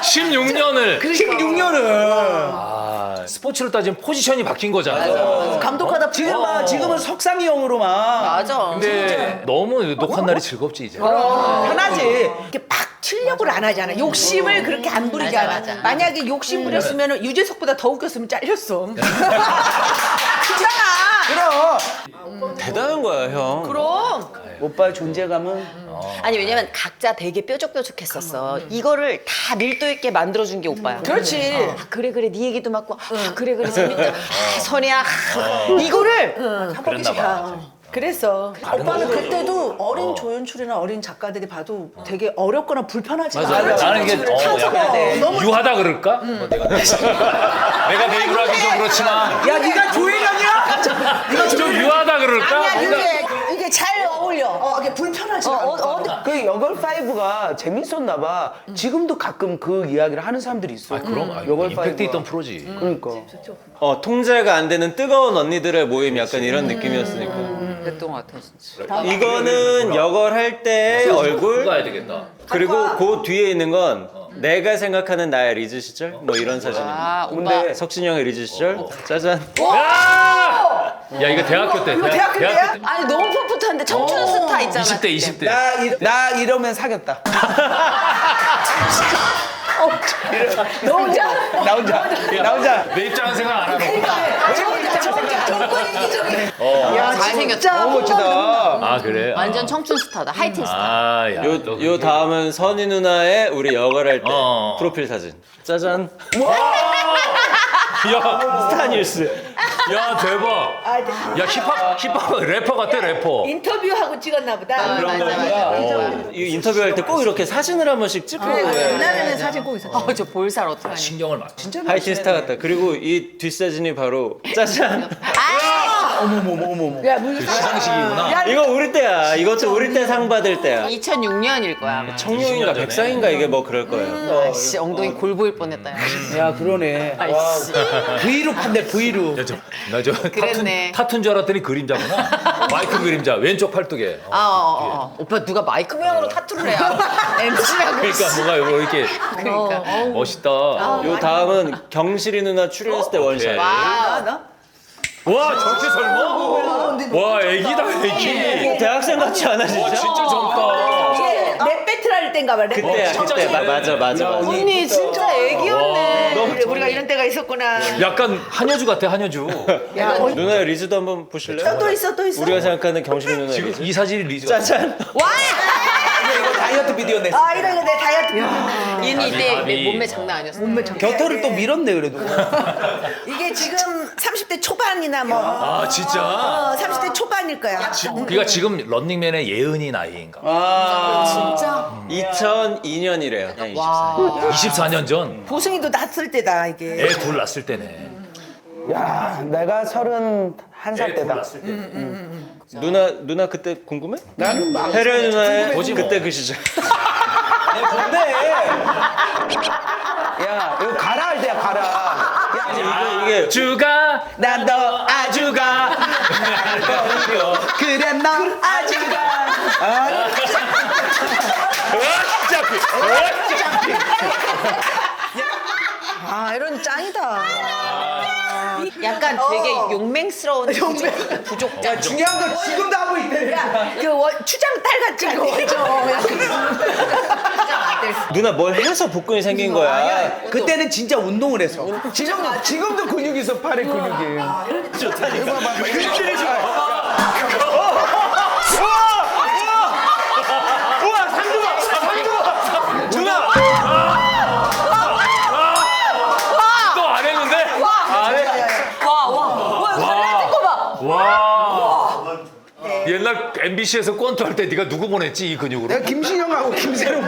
16년을 16년을 스포츠로 따지면 포지션이 바뀐 거잖아. 감독하다 지금은 석상이 형으로만 맞아. 근데 너무 녹화 날이 즐겁지 이제. 편하지. 이렇게 막 출력을 안 하잖아. 욕심을 그렇게 안 부리잖아. 맞아. 만약에 욕심 부렸으면 유재석보다 더 웃겼으면 잘렸어. 그렇잖아. 그럼 대단한 거야, 형. 그럼 오빠의 존재감은 아니 왜냐면 각자 되게 뾰족뾰족했었어. 이거를 다 밀도 있게 만들어준 게 오빠야. 그렇지. 아, 그래 네 얘기도 맞고 그래 재밌다. 선이야. 이거를 그랬나 봐. 그래서 오빠는 그때도 어린 조연출이나 어린 작가들이 봐도 되게 어렵거나 불편하지 맞아. 않아. 나는 이게 약간 너무 유하다 그럴까? 뭐 내가 베이글 하기 좀 그렇지만 야 네가 조혜련이야? 좀 유하다 그럴까? 아니야 뭔가 이게 잘 어울려. 이게 불편하지 않아. 그 여걸 5가 재밌었나 봐. 지금도 가끔 그 이야기를 하는 사람들이 있어. 그럼 여걸 임팩트 5가. 있던 프로지. 그러니까. 통제가 안 되는 뜨거운 언니들의 모임 약간 이런 느낌이었으니까. 그랬던 것 같아 진짜. 이거는 역을 할 때 얼굴 가야 되겠다. 그리고 그 뒤에 있는 건 내가 생각하는 나의 리즈 시절 뭐 이런 사진입니다. 아 오빠 근데 석진이 형의 리즈 시절 짜잔. 야 이거 대학교 때. 대학교 때. 아니 너무 풋풋한데 청춘 스타 있잖아. 20대 그때. 20대. 나 이러면 사귀었다. 너 혼자 나 혼자. 내 입장은 생각 안 하는 거. 저 혼자 정권 이기적인. 야 잘생겼다. 너무 멋지다. 아 그래. 완전 청춘 스타다. 하이틴 스타. 아야. 요 다음은 선희 누나의 우리 역을 할 때 어. 프로필 사진. 짜잔. 야, 스타뉴스. 야 대박. 야 힙합 래퍼 같아 래퍼. 인터뷰하고 찍었나 보다. 맞아. 이 인터뷰할 때 꼭 이렇게 사진을 한 번씩 찍고 옛날에는 사진 꼭 있었어. 저 볼살 어떡하니. 신경을 맞. 진짜. 하이틴 스타 같다. 그리고 이 뒷사진이 바로 짜잔. 어머머머머. 야 무슨 시상식이구나. 이거 우리 때야. 이것도 우리 때 상 받을 때야. 2006년일 거야. 청룡인가 20년 전에. 백상인가 이게 뭐 그럴 거예요. 아씨 엉덩이 골 보일 뻔했다. 야. 야 그러네. 와, V로 판대 V로. 나저 그랬네. 타투인 줄 알았더니 그림자구나. 마이크 그림자 왼쪽 팔뚝에. 오빠 누가 마이크 모양으로 타투를 해요. MC라고. 그러니까 뭔가 이렇게 그러니까. 멋있다. 요 다음은 경실이 누나 출연했을 때 원샷. 오케이. 와. 와 저렇게 젊어? 와 애기다 애기. 대학생 같지 않아 와 진짜? 진짜 젊다. 이게 랩 배틀 할 땐가 봐. 랩 그때야 진짜 그때 잘해. 맞아. 언니 진짜 애기였네. 그래, 우리가 이런 때가 있었구나. 약간 한여주 같아 한여주. 누나의 리즈도 한번 보실래요? 또 있어. 우리가 생각하는 경실이 누나의 지금 리즈. 이 사진이 리즈가. 짜잔. 이거 다이어트 비디오 냈어. 이거 내 다이어트. 얘는 이때 밥이. 몸매 장난 아니었어. 겨털을 또 밀었네 그래도. 이게 지금 30대 초반이나 뭐. 아 진짜. 30대 초반일 거야. 그러니까 지금 런닝맨의 예은이 나이인가. 아. 진짜. 2002년이래요. 와. 24년 전. 보승이도 낳았을 때다 이게. 애 둘 낳았을 때네. 야 내가 31살 때다. 누나 그때 궁금해? 나는 막. 혜련 누나의 보지 뭐. 그때 그 시절. 근데 야 이거 가라 할 때야 가라. 야 이게 주가 난 너 아주가 그래 너 아주가. 이런 짱이다. 약간 되게 용맹스러운 부족자. 중요한 건 지금도 하고 있대. 추장 딸 같지 누나 뭘 해서 복근이 생긴 거야. 아니야 그때는 진짜 운동을 했어. 지금도 근육이 있어 팔에 근육이. 또 안 했는데? 안 해? 와. 옛날 MBC에서 권투 할 때 네가 누구 보냈지 이 근육으로? 내가 김신영하고 김세롱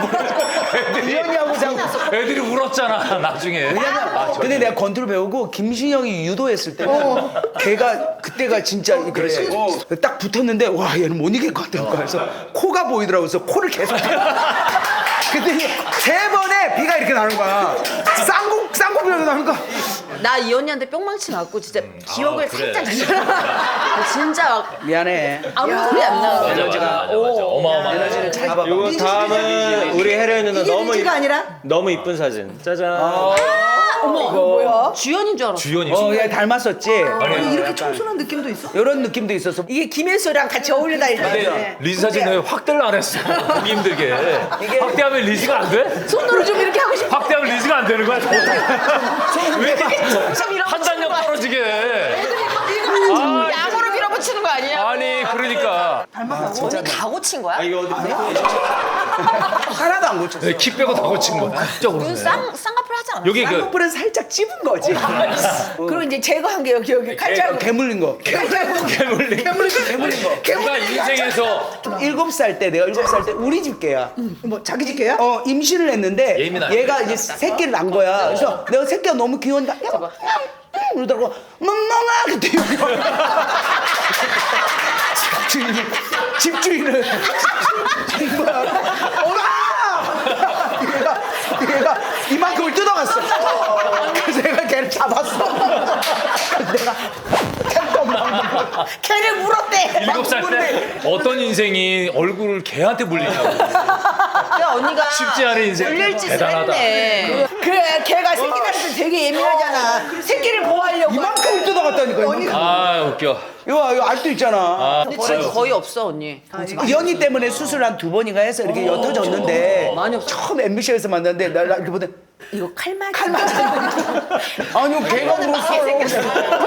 이현이하고 자고. 애들이 울었잖아 나중에. 근데 내가 권투를 배우고 김신영이 유도했을 때는 걔가 그때가 진짜 그래. 딱 붙었는데 와 얘는 못 이길 것 같은 거야. 그래서 코가 보이더라고. 그래서 코를 계속. 근데 세 번에 비가 이렇게 나는 거야. 쌍곡 비가 나는 거야. 나 이 언니한테 뿅망치 맞고 진짜 기억을 그래. 살짝 진짜 막 미안해. 아무 소리 안 나고. 맞아. 어마어마한. 잡아봐. 요거 다음은 우리 혜련 누나 너무 리즈가 아니라? 너무 이쁜 사진. 짜잔. 뭐야? 주연인 줄 알았어. 주연이. 얘 닮았었지. 이렇게 청순한 느낌도 있어? 이런 느낌도 있었어. 이게 김혜수랑 같이 어울려 다닐 근데 때. 리즈 사진 왜 확대를 안 했어? 보기 힘들게. 확대하면 리즈가 안 돼? 손으로 좀 이렇게 하고 싶어. 확대하면 리즈가 안 되는 거야? 왜 이렇게 좀 한 단력 떨어지게 해? 양으로 밀어붙이는 거 아니야? 아니 그러니까 언니 다 고친 거야? 하나도 안 고쳤어. 키 빼고 다 고친 거야. 적으로. 눈 쌍꺼풀 하지 않아? 여기 그 쌍꺼풀은 살짝 찝은 거지. 그리고 이제 제거한 게 여기 칼자루. 개물린 거. 개물린 거. 내가 인생에서 7살 때 내가 7살 때 우리 집 개야. 뭐 자기 집 개야? 임신을 했는데 예민하네. 얘가 이제 새끼를 낳은 거야. 그래서 내가 새끼가 너무 귀여운다. 그러더라고. 멍멍아 그때 집주인을 오라! 얘가 이만큼을 뜯어갔어. 그래서 내가 걔를 잡았어. 내가 걔를 물었대. 7살 때 어떤 인생이 얼굴을 개한테 물리냐고. 야, 언니가 쉽지 않은 인생. 물릴 짓을 대단하다. 했네. 그래, 걔가 새끼 낳을 때 되게 예민하잖아. 새끼를 보호하려고. 이만큼을 뜯어갔다니까. 이만큼. 아 웃겨. 이거 알도 있잖아. 근데 지금 거의 없어 언니. 연희 때문에 수술 한 2번인가 해서 이렇게 옅어졌는데 많이 없어. 처음 MBC에서 만났는데 나 이렇게 보더니 이거 칼맞이. 아니요 걔가 물었어요.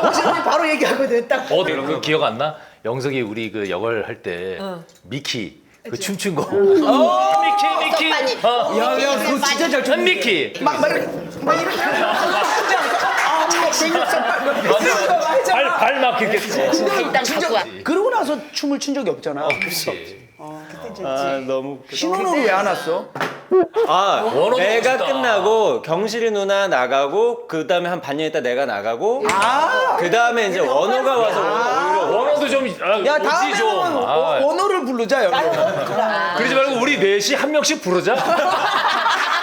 정신이 바로 얘기하거든. 딱 어디 그 기억 안 나? 영석이 우리 그 역을 할 때 미키 그 춤춘 거. 미키. 야야 그거 진짜 잘 쳤는데. 미키. 막 이렇게 발막 이렇게. 일단 갖고 와. 그러고 나서 춤을 춘 적이 없잖아. 그렇지. 아 너무 신혼으로 왜 안 왔어? 원어도 내가 멋있다. 끝나고 경실이 누나 나가고 그 다음에 한 반년 있다 내가 나가고 그 다음에 이제 원호가 와서 오히려 원어도 좀 야 오지 다음에는 좀. 아, 원호를 부르자 여기. 그러지 말고 우리 넷이 한 명씩 부르자.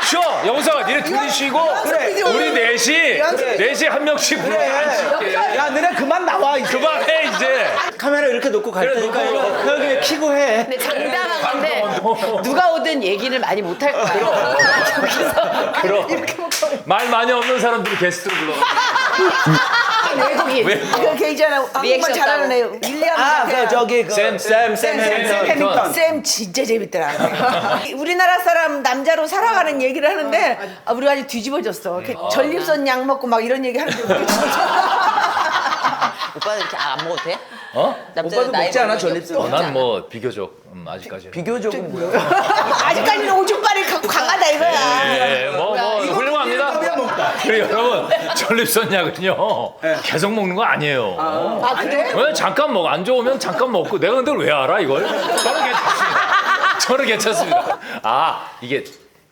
쉬어. 영석아 니네 둘이 쉬고 그래. 우리 넷이 한 명씩 부르자. 야 너네 그만 나와 이제. 그만해 이제. 카메라 이렇게 놓고 갈 그래, 테니까 놓고. 이거 그냥 키고 해. 근데 장담한 건데 누가 오든 얘기를 많이 못 할 거야. 그럼 말 많이 없는 사람들이 게스트로 불러. 외국인. 걔 있잖아. 한국말 리액션 잘하는 애. 윌리엄. 그 저기 그 샘 해밍턴. 쌤 진짜 재밌더라. 우리나라 사람 남자로 살아가는 얘기를 하는데 우리가 아주 뒤집어졌어. 이렇게 전립선 약 먹고 막 이런 얘기 하는데 우리 오빠는 이렇게 안 먹어도 돼? 어? 남자는 오빠도 나이 먹지 않아, 먹으면 전립선? 먹지 난 않아. 뭐 비교적 아직까지. 비교적은 뭐야? 아직까지는 오줌발이 갖고 강하다 이거야. 예, 뭐 훌륭합니다. 그래 여러분 전립선 약은요 계속 먹는 거 아니에요. 아 그래? 왜 잠깐 먹어 안 좋으면 잠깐 먹고 내가 근데 왜 알아 이걸? 저는 괜찮습니다. 아 이게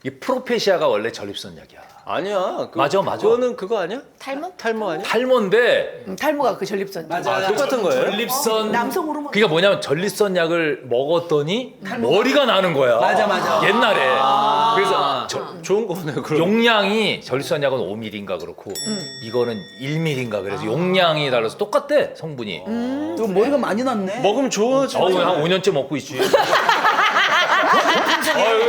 이 프로페시아가 원래 전립선 약이야. 아니야. 맞아. 그거는 그거 아니야? 탈모? 탈모 아니야? 탈모인데 탈모가 그 전립선. 똑같은 거예요? 전립선 남성 호르몬. 그게 뭐냐면 전립선 약을 먹었더니 머리가 나는 거야. 맞아. 옛날에. 그래서 좋은 거네 그럼. 용량이 전립선 약은 5ml인가 그렇고 이거는 1ml인가 그래서 용량이 달라서 똑같대 성분이. 너 머리가 많이 났네. 먹으면 좋아지. 한 5년째 먹고 있지.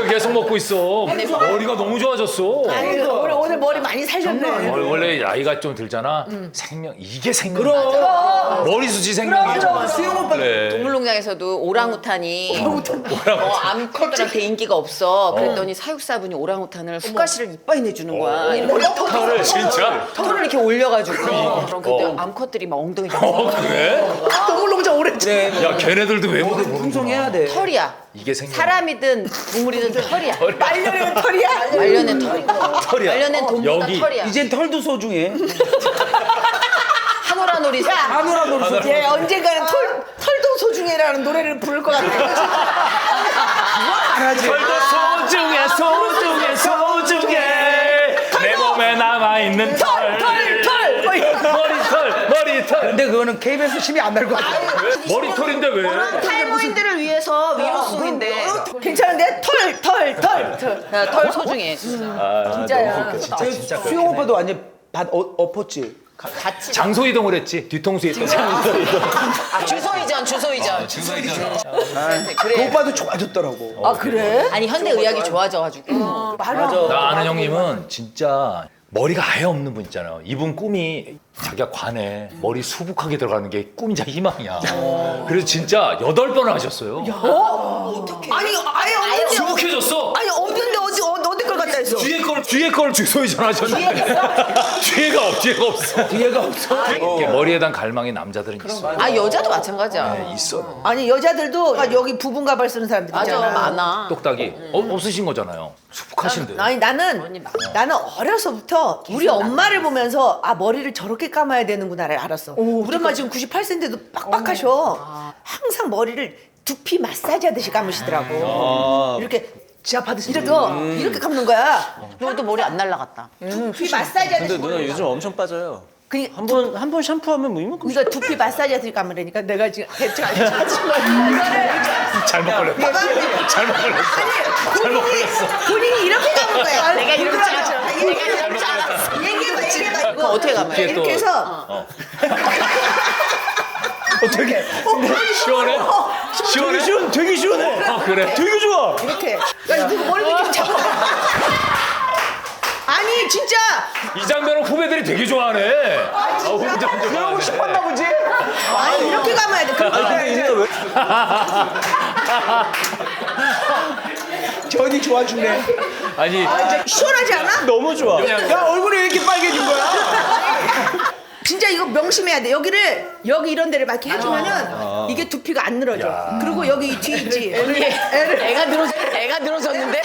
계속 먹고 있어. 머리가 너무 좋아졌어. 아니 오늘 머리 많이 살렸네. 원래 나이가 좀 들잖아. 생명 이게 생명. 머리숱이 생명이잖아. 수영 오빠 그래. 동물농장에서도 오랑우탄이 암컷들한테 인기가 없어. 그랬더니 사육사분이 오랑우탄을 fut가시를 이빨에 내주는 거야. 이렇게 진짜? 털을 이렇게 올려가지고. 그때 암컷들이 막 엉덩이 잡고. 그래? 동물농장 오래 했지. 야 걔네들도 외모도 모르는 풍성해야 돼. 털이야. 이게 생명. 사람이든 동물이든 털이야. 말려는 털이야. 말려낸 털이야. 털이야. 말려낸 동물과 여기. 털이야. 이젠 털도 소중해. 하노라놀이 하늘아 너 소중해. 얘 언젠가는 털도 소중해라는 노래를 부를 것 같아. 알아지. 소중해 내 몸에 남아있는 털. 머리털. 근데 그거는 KBS 심이 안 날 것 같아. 머리털인데 왜? 탈모인들을 위해서 위로송인데 괜찮은데? 털 소중해 진짜. 진짜야. 수영 오빠도 완전 엎었지. 같이 장소 이동을 했지. 뒤통수 있던 주소 이전 그 오빠도 좋아졌더라고. 아 그래? 아니 현대의학이 좋아져가지고 나 아는 형님은 진짜 머리가 아예 없는 분 있잖아요. 이분 꿈이 자기가 관에 머리 수북하게 들어가는 게 꿈이자 희망이야. 그래서 진짜 8번을 하셨어요. 아니 아예 없는데. 수북해졌어. 아니 없는데 어디 걸 갖다 했어? 뒤에 걸 뒤에 걸 주소위 전하셨는데 뒤에가 없어. 뒤에가 없어. 이렇게 머리에단 갈망이 남자들은 있어. 아 여자도 마찬가지야. 있어. 아니 여자들도 여기 부분 가발 쓰는 사람들 맞아 있잖아. 많아. 똑딱이 없으신 거잖아요. 수북하신데. 아니 나는 어려서부터 우리 엄마를 보면서 아 머리를 저렇게 감아야 되는구나를 알았어. 우리 엄마 지금 98세인데도 빡빡하셔. 항상 머리를 두피 마사지 하듯이 감으시더라고. 이렇게 지압하듯이. 이렇게 감는 거야. 그리고 또 머리 안 날라갔다. 두피 마사지 하듯이. 근데 누나 요즘 엄청 빠져요. 그러니까 한 번 샴푸하면 뭐 이만큼. 이거 두피 마사지 하듯이 감으라니까 내가 지금 대충 이거를 잘못 걸렸다. 잘못 걸렸어. 본인이 이렇게 감은 거야. 내가 이럴 줄 알았어. 얘기해봐. 얘기해봐. 이거 어떻게 감아요? 뒤에 또 이렇게 해서 되게 시원해? 시원해? 되게 시원해. 아 그래? 되게 좋아. 이렇게. 야 이거 머리 이렇게 잡아. 아니 진짜 이 장면을 후배들이 되게 좋아하네. 후배들 좋아하네. 싶었나 보지? 아니 이렇게 감아야 돼. 그리고 근데 이 누나 왜? 전이 좋아 죽네. 아니 시원하지 않아? 너무 좋아. 야 얼굴이 왜 이렇게 빨개진 거야? 진짜 이거 명심해야 돼. 여기 이런 데를 막 이렇게 해주면은 이게 두피가 안 늘어져. 그리고 여기 뒤 있지. 애가 늘어졌는데?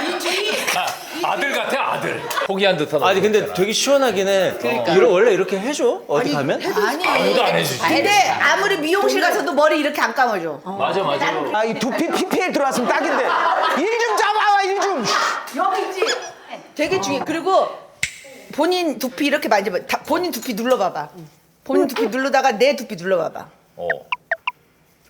이 뒤. 아들 같아 아들. 포기한 듯한. 아니 근데 되게 시원하긴 해. 원래 이렇게 해줘? 어디 가면? 아무도 안 해주지. 근데 아무리 미용실 가서도 머리 이렇게 안 감아줘. 맞아. 아 이 두피 PPL 들어왔으면 딱인데 일 좀 잡아와 일 좀. 여기 있지. 되게 중요해. 그리고 본인 두피 이렇게 만져봐. 본인 두피 눌러봐봐. 본인 두피 누르다가 내 두피 눌러봐봐.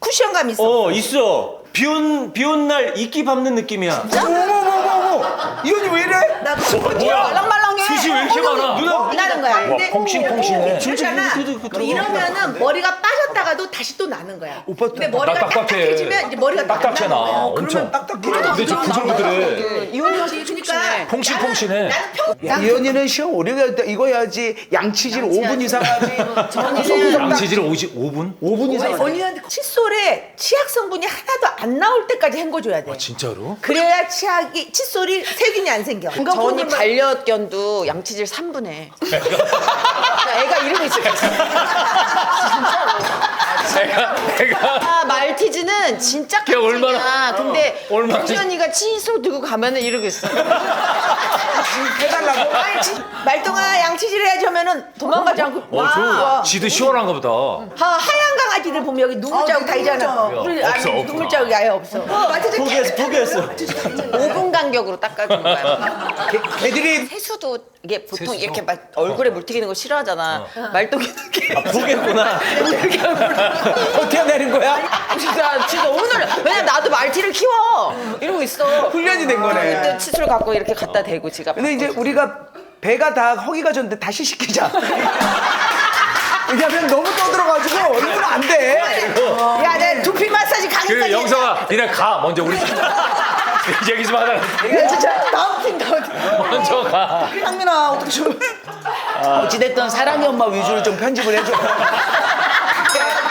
쿠션감 있어. 있어. 비 온 날 이끼 밟는 느낌이야. 어머머머머 이 언니 왜 이래? 나도 뭐야? 말랑말랑해. 숱이 왜 이렇게 많아? 누나 나는 거야. 근데 퐁신퐁신해. 그렇잖아. 이러면은 머리가 빠졌다가도 다시 또 나는 거야. 오빠 또 근데 머리가 나 딱딱해. 딱딱해지면 이제 머리가 딱딱해 나. 그러면 딱딱해. 근데 저 부들부들해. 이혼이지. 그러니까 퐁신퐁신해. 나는 평. 이 언니는 시험 오래 이거 해야지 양치질 5분 이상 하지. 저는 양치질 5분? 5분 이상 하지. 언니한테 칫솔에 치약 성분이 하나도 안 나올 때까지 헹궈줘야 돼. 진짜로? 그래야 칫솔이 세균이 안 생겨. 저 언니 반려견도 양치질 3분 해. 애가 이러고 있어. 내가 아, 말티즈는 진짜 걔 얼마나- 깜짝이야. 근데 얼마나- 우지 언니가 칫솔 들고 가면은 이러고 있어. 해달라고? 아니, 말동아 양치질 해야지 하면은 도망가지 않고 와. 지도 시원한가 보다. 하얀 강아지를 보면 여기 눈물 자국 다 있잖아. 우리 없어, 없어. 눈물 자국이 아예 없어. 포기했어. 5분 간격으로 닦아주는 거야. 애들이 세수도 이게 보통 이렇게 막 얼굴에 물 튀기는 거 싫어하잖아. 말똥이는 게 포기했구나. 어떻게 내는 거야? 진짜 너무 놀라. 왜냐면 나도 말티를 키워. 이러고 있어. 훈련이 된 거네. 그때 칫솔 갖고 이렇게 갖다 대고 지가. 근데 이제 우리가 배가 다 허기가 졌는데 다시 시키자. 왜냐면 너무 떠들어가지고 얼굴은 안 돼. 야, 내 두피 마사지 그 가겠다. 영서가 니네 가 먼저 우리 얘기 좀 하자. 이거 진짜 다음 팀. 먼저 가. 상민아 어떻게 좀. 어찌됐든 사랑의 엄마 위주로 좀 편집을 해줘.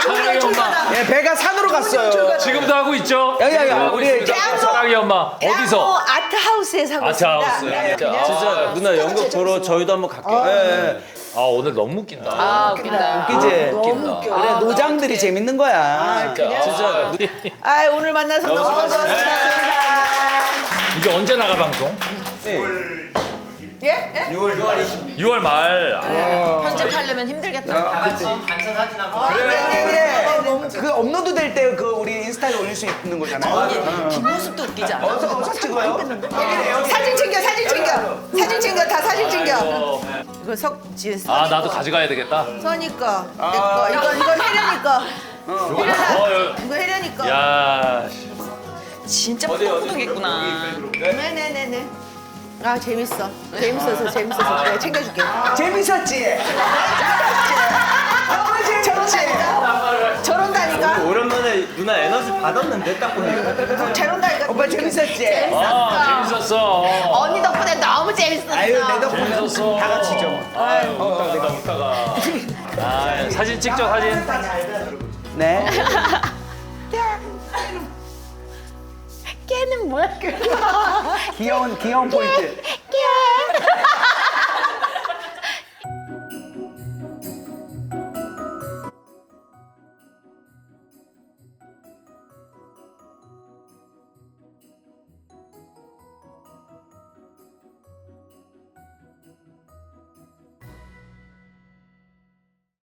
사랑의 엄마. 예, 배가 산으로 갔어요. 지금도 하고 있죠? 야야야 우리 사랑의 엄마 어디서? 아트하우스에서 하고 아트하우스. 있습니다. 진짜 누나 연극 보러 저희도 한번 갈게요. 아 오늘 너무 웃긴다. 아 웃긴다. 이제 너무 웃겨. 그래 노장들이 재밌는 거야. 진짜 아, 오늘 만나서 너무 반갑습니다. 이게 언제 나가 방송? 예? 6월 말. 편집하려면 힘들겠다. 그래. 그 업로드 될 때 그 우리 인스타에 올릴 수 있는 거잖아. 뒷모습도 웃기지 않아? 어서 찍어요. 사진 챙겨. 사진 챙겨. 다 사진 챙겨. 이거 석지. 아 나도 가져가야 되겠다. 선이 거. 내 거. 이건 혜련이 거. 이거 혜련이 거. 야. 진짜 푸동푸동했구나. 네네네네. 아 재밌어서 내가 챙겨줄게. 재밌었지? 너무 재밌었지? 저런다니까. 오랜만에 누나 에너지 받았는데 딱 보니까. 저런다니까. 오빠 재밌었지? 아 재밌었어. 언니 덕분에 너무 재밌었어. 아유 내 덕분에 재밌었어. 다 같이 좀. 내가 웃다가. 아 사진 찍죠 사진. 네. 걔는 뭐야? 귀여운 포인트.